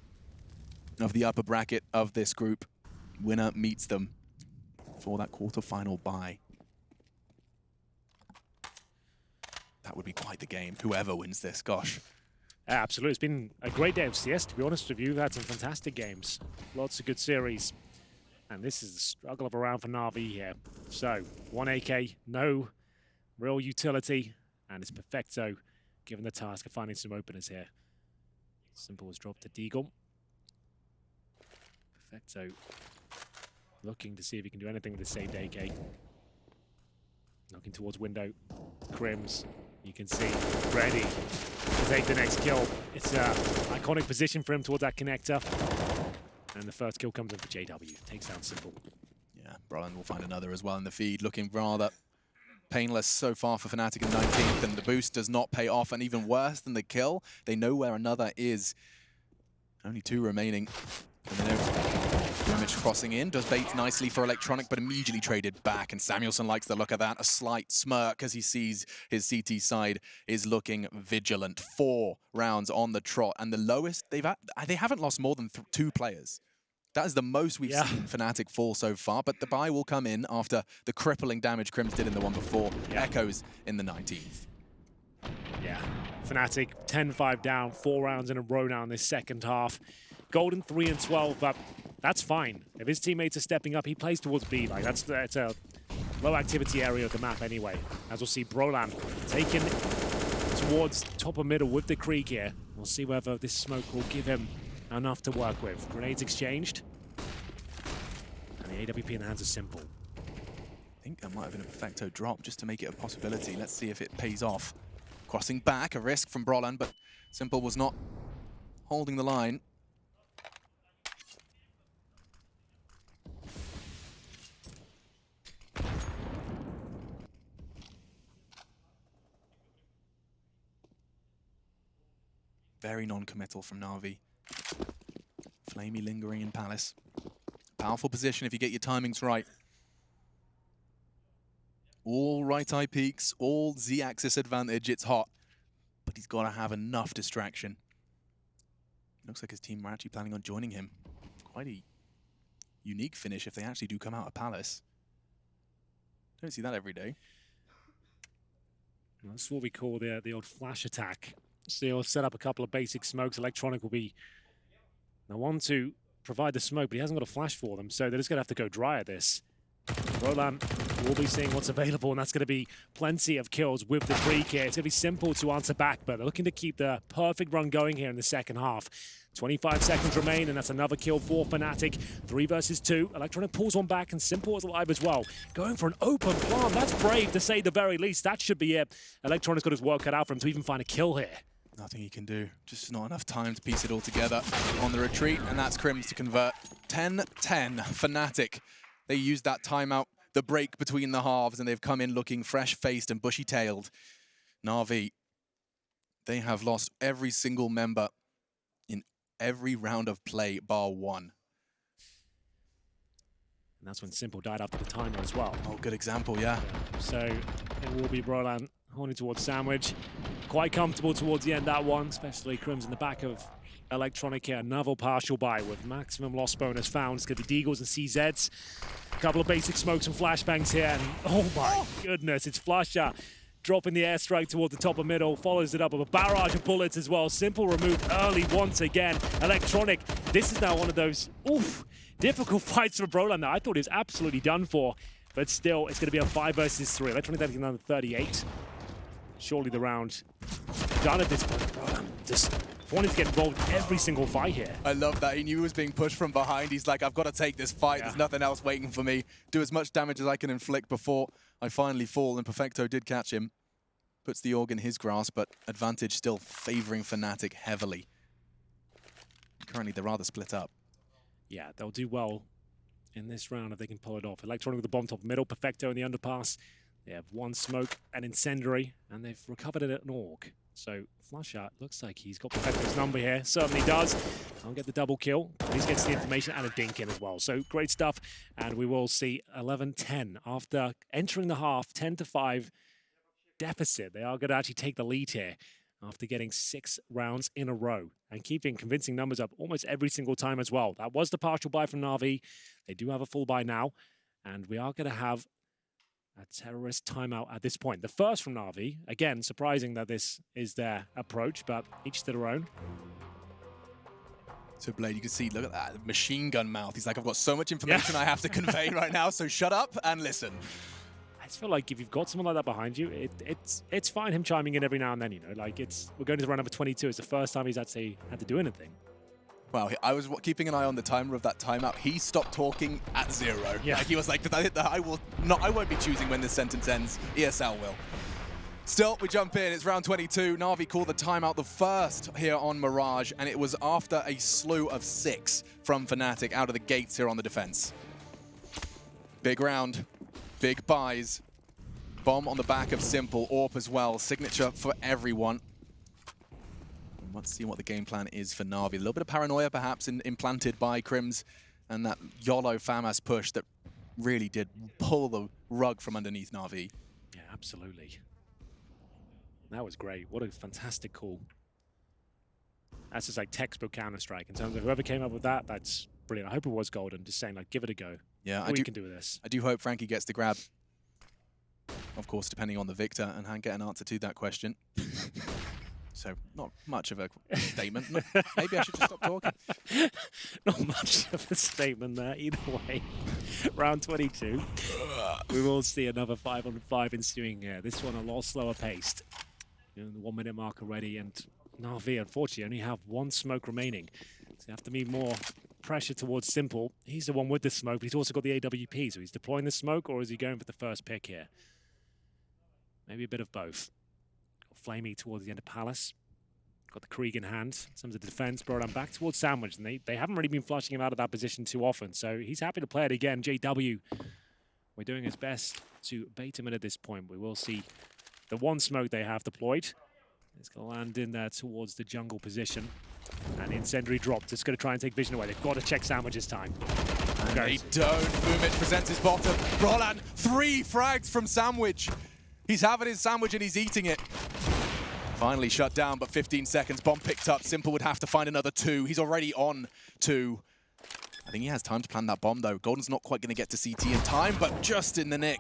of the upper bracket of this group. Winner meets them for that quarterfinal bye. That would be quite the game, whoever wins this, gosh. Absolutely. It's been a great day of CS, to be honest with you. We've had some fantastic games. Lots of good series. And this is the struggle of a round for Na'Vi here. So, 1 AK, no real utility, and it's Perfecto given the task of finding some openers here. Simple was dropped to Deagle. Perfecto looking to see if he can do anything with the saved AK. Looking towards window. Crims, you can see, ready to take the next kill. It's an iconic position for him towards that connector. And the first kill comes in for JW. Takes down Simple. Yeah, Brolin will find another as well in the feed, looking rather painless so far for Fnatic in 19th, and the boost does not pay off, and even worse than the kill, they know where another is. Only 2 remaining. And they know Damage crossing in, does bait nicely for Electronic, but immediately traded back, and Samuelson likes the look of that. A slight smirk as he sees his CT side is looking vigilant. 4 rounds on the trot, and the lowest, they haven't lost more than 2 players. That is the most we've seen Fnatic fall so far, but the bye will come in after the crippling damage Crims did in the one before. Echoes in the 19th. Yeah, Fnatic 10-5 down, 4 rounds in a row now in this second half. Golden 3 and 12, but that's fine. If his teammates are stepping up, he plays towards B. Like it's a low activity area of the map anyway. As we'll see, Brolan taken towards top of middle with the Krieg here. We'll see whether this smoke will give him enough to work with. Grenades exchanged. And the AWP in the hands of Simple. I think that might have been a Perfecto drop just to make it a possibility. Let's see if it pays off. Crossing back, a risk from Brolan, but Simple was not holding the line. Very non-committal from Na'Vi. Flamey lingering in Palace. Powerful position if you get your timings right. All right-eye peaks, all Z-axis advantage, it's hot. But he's got to have enough distraction. Looks like his team are actually planning on joining him. Quite a unique finish if they actually do come out of Palace. Don't see that every day. That's what we call the old flash attack. So he'll set up a couple of basic smokes. Electronic will be the one to provide the smoke, but he hasn't got a flash for them, so they're just going to have to go dry at this. Roland will be seeing what's available, and that's going to be plenty of kills with the Krieg here. It's going to be Simple to answer back, but they're looking to keep the perfect run going here in the second half. 25 seconds remain, and that's another kill for Fnatic. 3 versus 2. Electronic pulls one back, and Simple is alive as well. Going for an open plant. That's brave, to say the very least. That should be it. Electronic's got his work cut out for him to even find a kill here. Nothing he can do. Just not enough time to piece it all together on the retreat, and that's Crims to convert. 10-10, Fnatic. They used that timeout, the break between the halves, and they've come in looking fresh-faced and bushy-tailed. Na'Vi, they have lost every single member in every round of play, bar 1. And that's when Simple died after the timer as well. Oh, good example, yeah. So it will be Brolan holding towards Sandwich. Quite comfortable towards the end, that one, especially Crims in the back of Electronic here. Another partial buy with maximum loss bonus found. It's going to be Deagles and CZs. A couple of basic smokes and flashbangs here. And oh my goodness, it's Flusher dropping the airstrike towards the top of middle. Follows it up with a barrage of bullets as well. Simple removed early once again. Electronic, this is now one of those difficult fights for Brolan that I thought he was absolutely done for. But still, it's going to be a 5 versus 3. Electronic taking down 38. Surely the round done at this point. Brolan just wanted to get involved in every single fight here. I love that. He knew he was being pushed from behind. He's like, I've got to take this fight. There's nothing else waiting for me. Do as much damage as I can inflict before I finally fall. And Perfecto did catch him. puts the org in his grasp, but advantage still favoring Fnatic heavily. Currently, they're rather split up. Yeah, they'll do well in this round if they can pull it off. Electronic with the bomb top middle, Perfecto in the underpass. They have one smoke, an incendiary, and they've recovered it at an org. So Flusher looks like he's got Perfecto's number here. Certainly does. I'll get the double kill. He gets the information and a dink in as well. So great stuff. And we will see 11-10 after entering the half, 10-5 deficit. They are going to actually take the lead here after getting 6 rounds in a row and keeping convincing numbers up almost every single time as well. That was the partial buy from Na'Vi. They do have a full buy now. And we are going to have a terrorist timeout at this point. The first from Na'Vi. Again, surprising that this is their approach, but each to their own. So Blade, you can see, look at that machine gun mouth. He's like, I've got so much information I have to convey right now, so shut up and listen. I just feel like if you've got someone like that behind you, it's fine him chiming in every now and then, you know, like we're going to round number 22. It's the first time he's actually had to do anything. Well, I was keeping an eye on the timer of that timeout. He stopped talking at 0. Yeah. Like he was like, I won't be choosing when this sentence ends. ESL will. Still, we jump in. It's round 22. Na'Vi called the timeout the first here on Mirage, and it was after a slew of 6 from Fnatic out of the gates here on the defense. Big round, big buys. Bomb on the back of Simple, AWP as well. Signature for everyone. Let's see what the game plan is for Na'Vi. A little bit of paranoia perhaps implanted by Crims, and that YOLO FAMAS push that really did pull the rug from underneath Na'Vi. Yeah, absolutely. That was great. What a fantastic call. That's just like textbook Counter-Strike in terms of whoever came up with that. That's brilliant. I hope it was golden. Just saying, like, give it a go. Yeah, we can do this. I do hope Frankie gets the grab. Of course, depending on the victor, and get an answer to that question. So not much of a statement. Maybe I should just stop talking. Not much of a statement there. Either way, round 22. We will see another 5-on-5 ensuing here. This one a lot slower paced. You know, the 1 minute mark already, and Na'Vi unfortunately only have 1 smoke remaining. So you have to be more pressure towards Simple. He's the one with the smoke, but he's also got the AWP. So he's deploying the smoke, or is he going for the first pick here? Maybe a bit of both. Flamey towards the end of Palace. Got the Krieg in hand. In terms of defense, brought him back towards Sandwich, and they haven't really been flushing him out of that position too often. So he's happy to play it again. JW, we're doing his best to bait him in at this point. We will see the 1 smoke they have deployed. It's going to land in there towards the jungle position. And the incendiary dropped. It's going to try and take vision away. They've got to check Sandwich this time. And they don't. Boomich presents his bottom. Roland, 3 frags from Sandwich. He's having his sandwich and he's eating it. Finally shut down, but 15 seconds. Bomb picked up. Simple would have to find another 2. He's already on 2. I think he has time to plan that bomb, though. Golden's not quite going to get to CT in time, but just in the nick.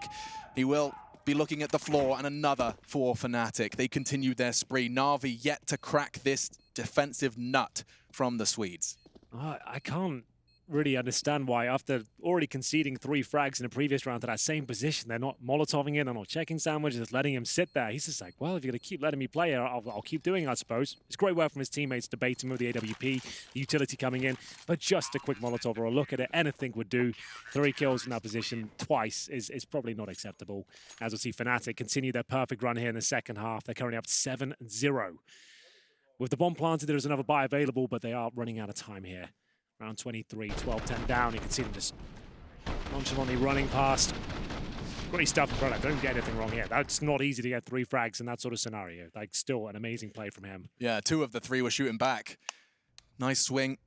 He will be looking at the floor, and another for Fnatic. They continue their spree. Na'Vi yet to crack this defensive nut from the Swedes. I can't really understand why, after already conceding 3 frags in the previous round to that same position, they're not molotoving in, they're not checking Sandwich, just letting him sit there. He's just like, well, if you're going to keep letting me play here, I'll keep doing it, I suppose. It's great work from his teammates to bait him with the AWP, the utility coming in, but just a quick molotov or a look at it, anything would do. 3 kills in that position twice is probably not acceptable. As we'll see, Fnatic continue their perfect run here in the second half. They're currently up 7-0. With the bomb planted, there is another buy available, but they are running out of time here. Round 23, 12-10 down. You can see them just nonchalantly running past. Great stuff in front. Don't get anything wrong here. That's not easy to get 3 frags in that sort of scenario. Like, still an amazing play from him. Yeah, 2 of the 3 were shooting back. Nice swing.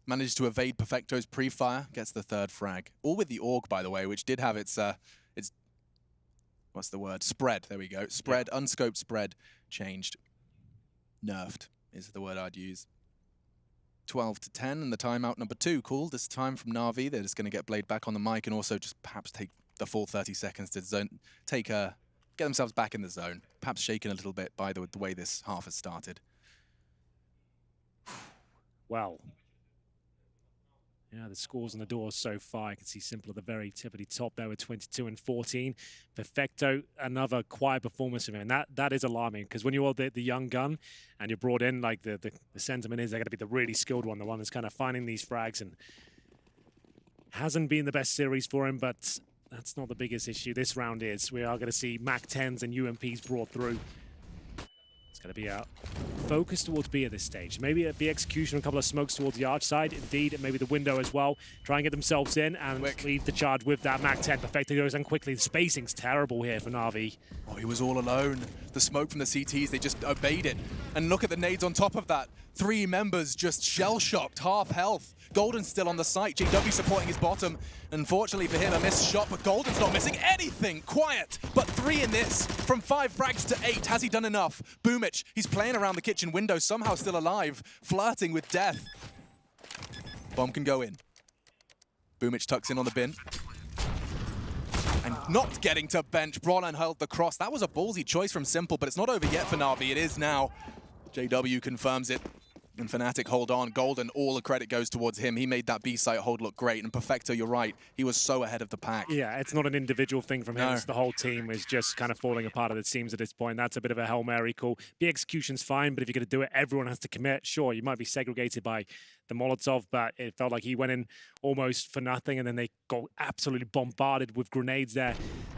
Managed to evade Perfecto's pre-fire. Gets the 3rd frag. All with the AUG, by the way, which did have its what's the word? Spread. There we go. Spread, yeah. Unscoped spread changed. Nerfed is the word I'd use. 12-10, and the timeout number 2 called this time from Na'Vi. They're just going to get Blade back on the mic and also just perhaps take the full 30 seconds to get themselves back in the zone. Perhaps shaken a little bit by the way this half has started. Well, yeah, the scores on the door so far. I can see Simple at the very tippity top there with 22 and 14. Perfecto, another quiet performance from him. And that is alarming, because when you're the young gun and you're brought in, like the sentiment is they're going to be the really skilled one, the one that's kind of finding these frags, and hasn't been the best series for him, but that's not the biggest issue. This round is. We are going to see MAC 10s and UMPs brought through. Going to be a focus towards B at this stage. Maybe a B execution, a couple of smokes towards the arch side. Indeed, and maybe the window as well. Try and get themselves in and lead the charge with that Mac 10. Perfecto goes in quickly. The spacing's terrible here for Na'Vi. Oh, he was all alone. The smoke from the CTs, they just obeyed it. And look at the nades on top of that. 3 members just shell-shocked, half health. Golden's still on the site. JW supporting his bottom. Unfortunately for him, a missed shot, but Golden's not missing anything. Quiet, but 3 in this. From 5 frags to 8, has he done enough? Boomich, he's playing around the kitchen window, somehow still alive, flirting with death. Bomb can go in. Boomich tucks in on the bin. And not getting to bench. Brolan held the cross. That was a ballsy choice from Simple, but it's not over yet for Na'Vi. It is now. JW confirms it. And Fnatic hold on. Golden, all the credit goes towards him. He made that B site hold look great. And Perfecto, you're right. He was so ahead of the pack. Yeah, it's not an individual thing from him. No. It's the whole team is just kind of falling apart at it seems at this point. That's a bit of a Hail Mary call. B execution's fine, but if you're going to do it, everyone has to commit. Sure, you might be segregated by the Molotov, but it felt like he went in almost for nothing, and then they got absolutely bombarded with grenades there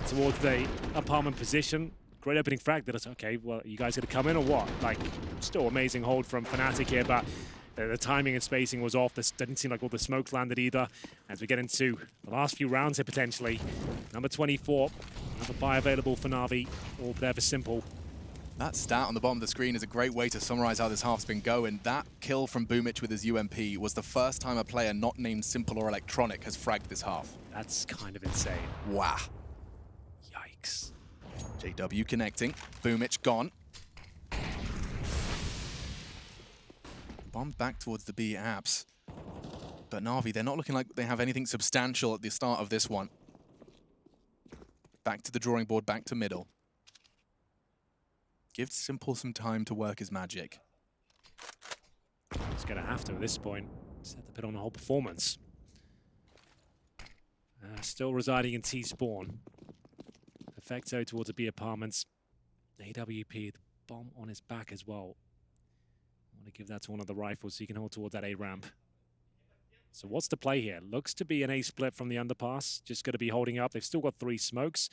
towards the apartment position. Great opening frag. That it's okay, well, you guys going to come in or what? Like, still amazing hold from Fnatic here, but the timing and spacing was off. This didn't seem like all the smokes landed either. As we get into the last few rounds here, potentially. Number 24, another buy available for Na'Vi, all there for Simple. That stat on the bottom of the screen is a great way to summarize how this half's been going. That kill from Boomich with his UMP was the first time a player not named Simple or Electronic has fragged this half. That's kind of insane. Wow. Yikes. JW connecting. Boomich gone. Bomb back towards the B apps. But Na'Vi, they're not looking like they have anything substantial at the start of this one. Back to the drawing board, back to middle. Give Simple some time to work his magic. He's going to have to at this point. Set the bit on the whole performance. Still residing in T-Spawn. Perfecto towards the B apartments. AWP, the bomb on his back as well. I want to give that to one of the rifles so you can hold towards that A ramp. So what's the play here? Looks to be an A split from the underpass. Just going to be holding up. They've still got 3 smokes.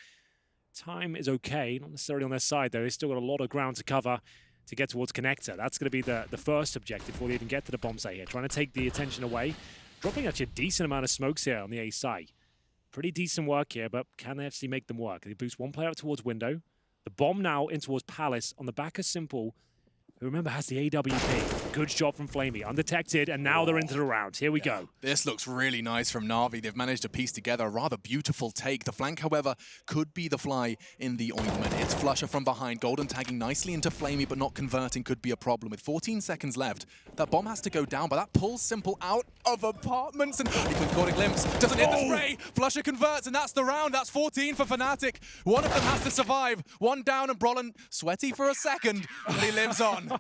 Time is okay, not necessarily on their side though. They've still got a lot of ground to cover to get towards connector. That's going to be the first objective before they even get to the bomb site here. Trying to take the attention away. Dropping actually a decent amount of smokes here on the A site. Pretty decent work here, but can they actually make them work? They boost one player out towards window. The bomb now in towards Palace on the back of Simple, who remember has the AWP. Good shot from Flamey, undetected, and now they're into the round. Here we go. This looks really nice from Na'Vi. They've managed to piece together a rather beautiful take. The flank, however, could be the fly in the ointment. It's Flusher from behind. Golden tagging nicely into Flamey, but not converting could be a problem. With 14 seconds left, that bomb has to go down, but that pulls Simple out of apartments. And he caught a glimpse. Doesn't hit the spray. Flusher converts, and that's the round. That's 14 for Fnatic. One of them has to survive. One down, and Brolan sweaty for a second, but he lives on.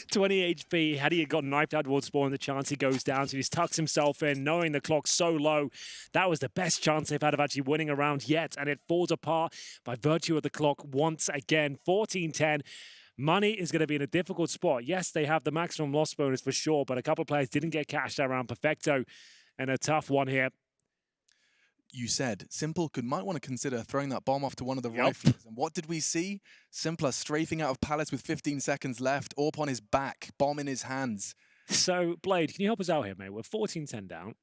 20 HP. Had he got knifed out towards spawn, the chance he goes down, so he tucks himself in, knowing the clock's so low. That was the best chance they've had of actually winning a round yet, and it falls apart by virtue of the clock once again. 14-10. Money is going to be in a difficult spot. Yes, they have the maximum loss bonus for sure, but a couple of players didn't get cashed around Perfecto, and a tough one here. You said Simple might want to consider throwing that bomb off to one of the rifles. And what did we see? Simpler strafing out of Palace with 15 seconds left. AWP on his back, bomb in his hands. So, Blade, can you help us out here, mate? We're 14-10 down.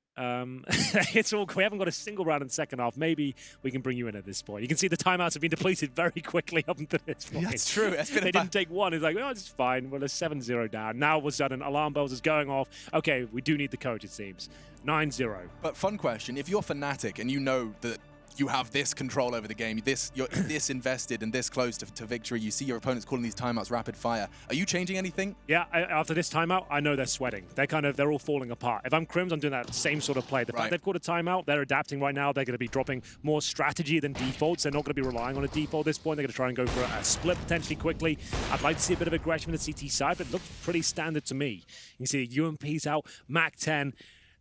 It's all. We haven't got a single round in the second half. Maybe we can bring you in at this point. You can see the timeouts have been depleted very quickly up until this point. Yeah, that's true. They didn't take one. It's like, oh, it's fine. Well, it's 7-0 down. Now, all of a sudden, alarm bells is going off. Okay, we do need the coach, it seems. 9-0. But fun question. If you're Fnatic and you know that you have this control over the game, you're this invested and this close to victory, you see your opponents calling these timeouts rapid fire, are you changing anything? Yeah, after this timeout, I know they're sweating. They're all falling apart. If I'm Crims, I'm doing that same sort of play. The fact they've called a timeout, they're adapting right now. They're going to be dropping more strategy than defaults. They're not going to be relying on a default at this point. They're going to try and go for a split potentially quickly. I'd like to see a bit of aggression from the CT side, but it looks pretty standard to me. You can see UMP's out, Mac 10.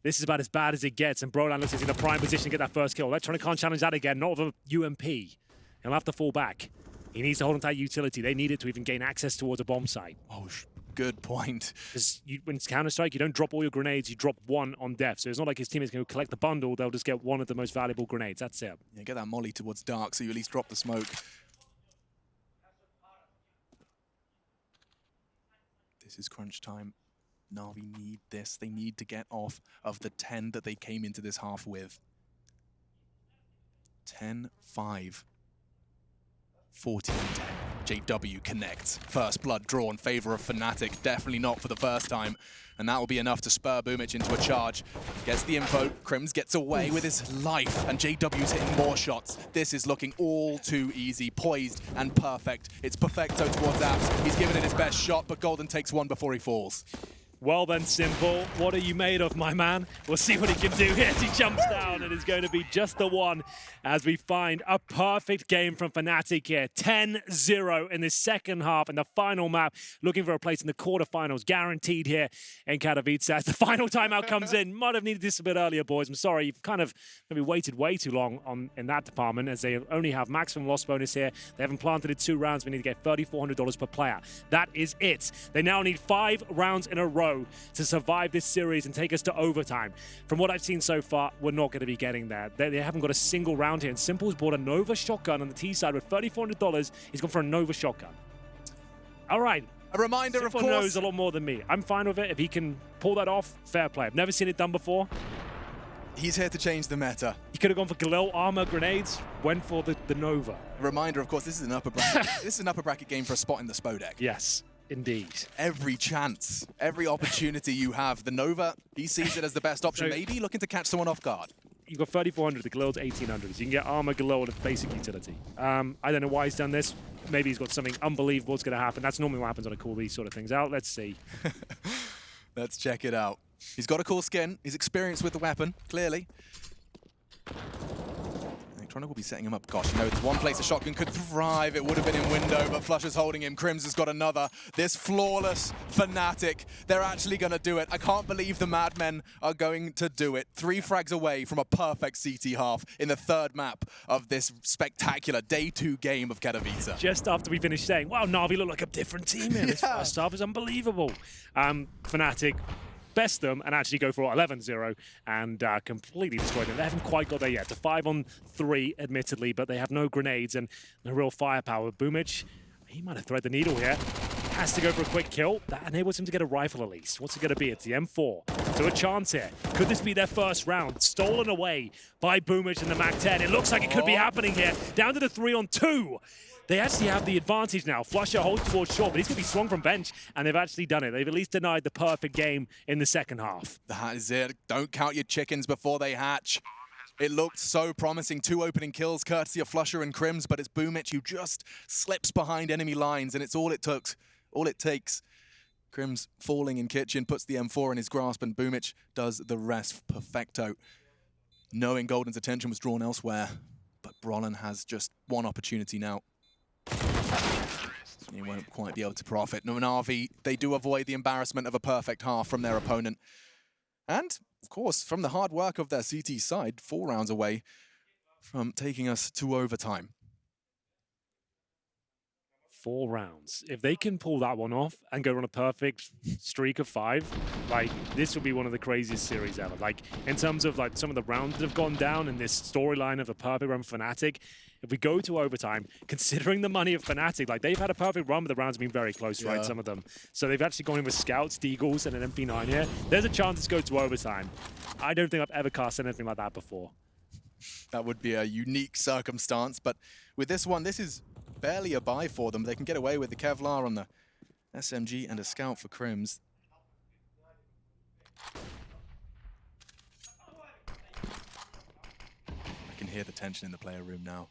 This is about as bad as it gets, and Brolan looks like he's in a prime position to get that first kill. Electronic can't challenge that again, not with a UMP. He'll have to fall back. He needs to hold on to that utility. They need it to even gain access towards a bomb site. Oh, good point. Because when it's Counter-Strike, you don't drop all your grenades, you drop one on death. So it's not like his teammates can collect the bundle, they'll just get one of the most valuable grenades. That's it. Yeah, get that molly towards dark so you at least drop the smoke. This is crunch time. Na'Vi need this. They need to get off of the 10 that they came into this half with. 10-5. 14-10. JW connects. First blood draw in favor of Fnatic. Definitely not for the first time. And that will be enough to spur Boomich into a charge. Gets the info. Crims gets away with his life. And JW's hitting more shots. This is looking all too easy. Poised and perfect. It's perfecto towards Apps. He's given it his best shot, but Golden takes one before he falls. Well then, Simple, what are you made of, my man? We'll see what he can do here as he jumps down, and it's going to be just the one as we find a perfect game from Fnatic here. 10-0 in the second half, and the final map, looking for a place in the quarterfinals, guaranteed here in Katowice. As the final timeout comes in, might have needed this a bit earlier, boys. I'm sorry, you've kind of maybe waited way too long in that department, as they only have maximum loss bonus here. They haven't planted it 2 rounds. We need to get $3,400 per player. That is it. They now need 5 rounds in a row to survive this series and take us to overtime. From what I've seen so far, we're not going to be getting there. They haven't got a single round here, and Simple's bought a Nova shotgun on the T side with $3,400. He's gone for a Nova shotgun. All right. A reminder, Simple of course. knows a lot more than me. I'm fine with it. If he can pull that off, fair play. I've never seen it done before. He's here to change the meta. He could have gone for Galil armor grenades, went for the Nova. A reminder, of course, this is an upper bracket. This is an upper bracket game for a spot in the SPO deck. Yes. Indeed. Every chance, every opportunity you have. The Nova, he sees it as the best option. So, maybe looking to catch someone off guard. You've got 3,400, the Galil's 1,800. So you can get armor Galil with basic utility. I don't know why he's done this. Maybe he's got something unbelievable that's going to happen. That's normally what happens when I call these sort of things out. Let's see. Let's check it out. He's got a cool skin. He's experienced with the weapon, clearly. Electronic will be setting him up. Gosh, you know, there's one place a shotgun could thrive. It would have been in window, but Flusher's holding him. Crims has got another. This flawless Fnatic, they're actually going to do it. I can't believe the Madmen are going to do it. 3 frags away from a perfect CT half in the 3rd map of this spectacular Day 2 game of Katowice. Just after we finished saying, wow, Na'Vi look like a different team here. This first half is unbelievable. Fnatic best them and actually go for 11-0 and completely destroy them. They haven't quite got there yet. To 5-on-3, admittedly, but they have no grenades and no real firepower. Boomich, he might have threaded the needle here. Has to go for a quick kill. That enables him to get a rifle at least. What's it going to be? It's the M4. So a chance here. Could this be their first round? Stolen away by Boomich and the MAC-10. It looks like it could be happening here. Down to the 3-on-2. They actually have the advantage now. Flusher holds towards short, but he's going to be swung from bench, and they've actually done it. They've at least denied the perfect game in the second half. That is it. Don't count your chickens before they hatch. It looked so promising. 2 opening kills, courtesy of Flusher and Crims, but it's Boomich who just slips behind enemy lines, and it's all it takes. Crims falling in kitchen, puts the M4 in his grasp, and Boomich does the rest. Perfecto. Knowing Golden's attention was drawn elsewhere, but Brolin has just one opportunity now. He won't quite be able to profit. Na'Vi, they do avoid the embarrassment of a perfect half from their opponent. And, of course, from the hard work of their CT side, 4 rounds away from taking us to overtime. 4 rounds. If they can pull that one off and go on a perfect streak of 5, like, this would be one of the craziest series ever. Like, in terms of, like, some of the rounds that have gone down in this storyline of a perfect run for Fnatic, if we go to overtime, considering the money of Fnatic, like, they've had a perfect run, but the rounds have been very close, right, some of them. So they've actually gone in with Scouts, Deagles, and an MP9 here. There's a chance to go to overtime. I don't think I've ever cast anything like that before. That would be a unique circumstance, but with this one, this is barely a buy for them. They can get away with the Kevlar on the SMG and a Scout for Crims. I can hear the tension in the player room now.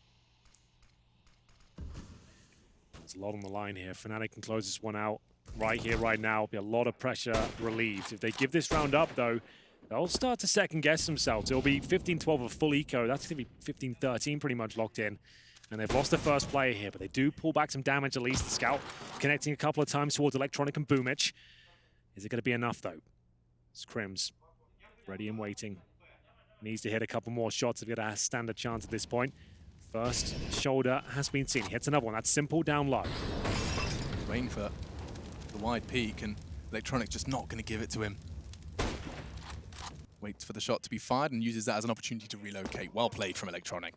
There's a lot on the line here. Fnatic can close this one out right here, right now. Be a lot of pressure relieved. If they give this round up, though, they'll start to second-guess themselves. It'll be 15-12 of full eco. That's going to be 15-13 pretty much locked in. And they've lost the first player here, but they do pull back some damage at least. The Scout connecting a couple of times towards Electronic and Boomich. Is it going to be enough, though? It's Crims. Ready and waiting. Needs to hit a couple more shots if he has a standard chance at this point. First shoulder has been seen. He hits another one. That's Simple down low. Waiting for the wide peak, and Electronic just not going to give it to him. Waits for the shot to be fired and uses that as an opportunity to relocate. Well played from Electronic.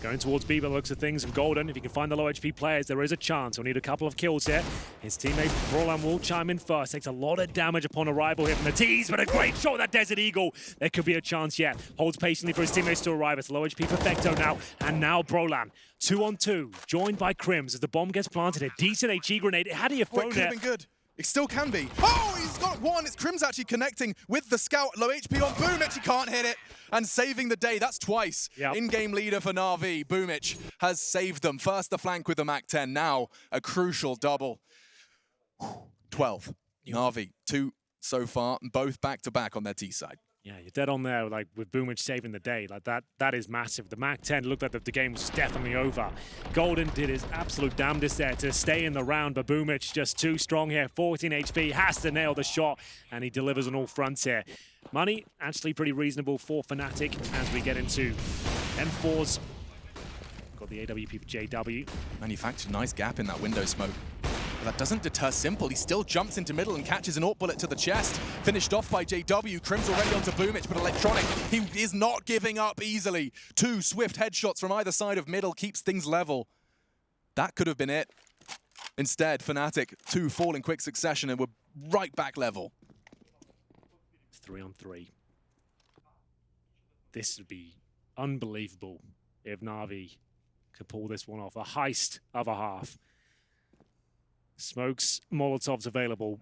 Going towards B by the looks of things, and Golden, if he can find the low HP players, there is a chance. He'll need a couple of kills here. His teammate Roland will chime in first. Takes a lot of damage upon arrival here from the T's, but a great shot, that Desert Eagle. There could be a chance yet. Holds patiently for his teammates to arrive. It's low HP Perfecto now, and now Brolan. 2-on-2, joined by Crims as the bomb gets planted. A decent HE grenade. Had he have thrown It could have been good. It still can be. Oh, he's got one. It's Crims actually connecting with the scout. Low HP on Boomich. He can't hit it. And saving the day. That's twice. Yep. In-game leader for Na'Vi. Boomich has saved them. First the flank with the MAC-10. Now a crucial double. 12. Na'Vi, 2 so far, and both back-to-back on their T side. Yeah, you're dead on there, like with Boomich saving the day. Like that is massive. The MAC-10 looked like the game was definitely over. Golden did his absolute damnedest there to stay in the round, but Boomich just too strong here. 14 HP, has to nail the shot, and he delivers on all fronts here. Money, actually pretty reasonable for Fnatic as we get into M4s. Got the AWP for JW. Manufactured nice gap in that window smoke. But that doesn't deter Simple. He still jumps into middle and catches an AWP bullet to the chest. Finished off by JW. Crims already onto Boomich, but Electronic, he is not giving up easily. 2 swift headshots from either side of middle keeps things level. That could have been it. Instead, Fnatic, 2 fall in quick succession and we're right back level. 3-on-3. This would be unbelievable if Na'Vi could pull this one off. A heist of a half. Smokes, Molotovs available.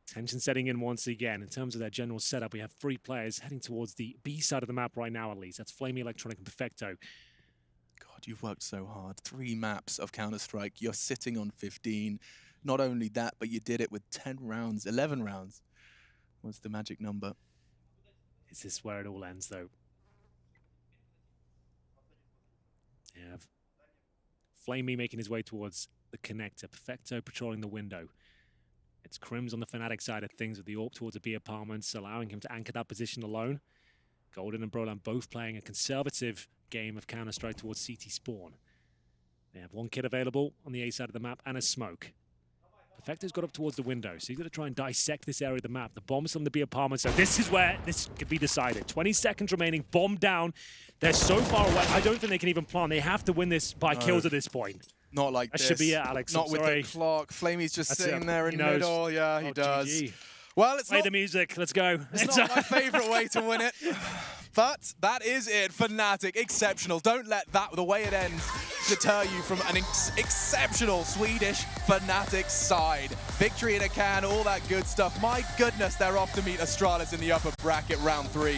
Tension setting in once again. In terms of their general setup, we have 3 players heading towards the B side of the map right now, at least. That's Flamey, Electronic, and Perfecto. God, you've worked so hard. 3 maps of Counter-Strike. You're sitting on 15. Not only that, but you did it with 10 rounds, 11 rounds. What's the magic number? Is this where it all ends, though? Yeah. Flamey making his way towards the connector. Perfecto patrolling the window. It's Crims on the Fnatic side of things with the AWP towards the B apartments, allowing him to anchor that position alone. Golden and Brolan both playing a conservative game of Counter-Strike towards CT spawn. They have 1 kit available on the A side of the map and a smoke. Perfecto's got up towards the window, so he's going to try and dissect this area of the map. The bomb's on the B apartment, so this is where this could be decided. 20 seconds remaining, bomb down. They're so far away, I don't think they can even plant. They have to win this by kills at this point. Not like that this. Should be it, Alex. Not with the clock. Flamey's just That's sitting it. there in He knows. middle. Yeah, he does. GG. Well, it's Play not the music. Let's go. It's not my favorite way to win it. But that is it. Fnatic, exceptional. Don't let the way it ends, deter you from an exceptional Swedish Fnatic side. Victory in a can, all that good stuff. My goodness, they're off to meet Astralis in the upper bracket round 3.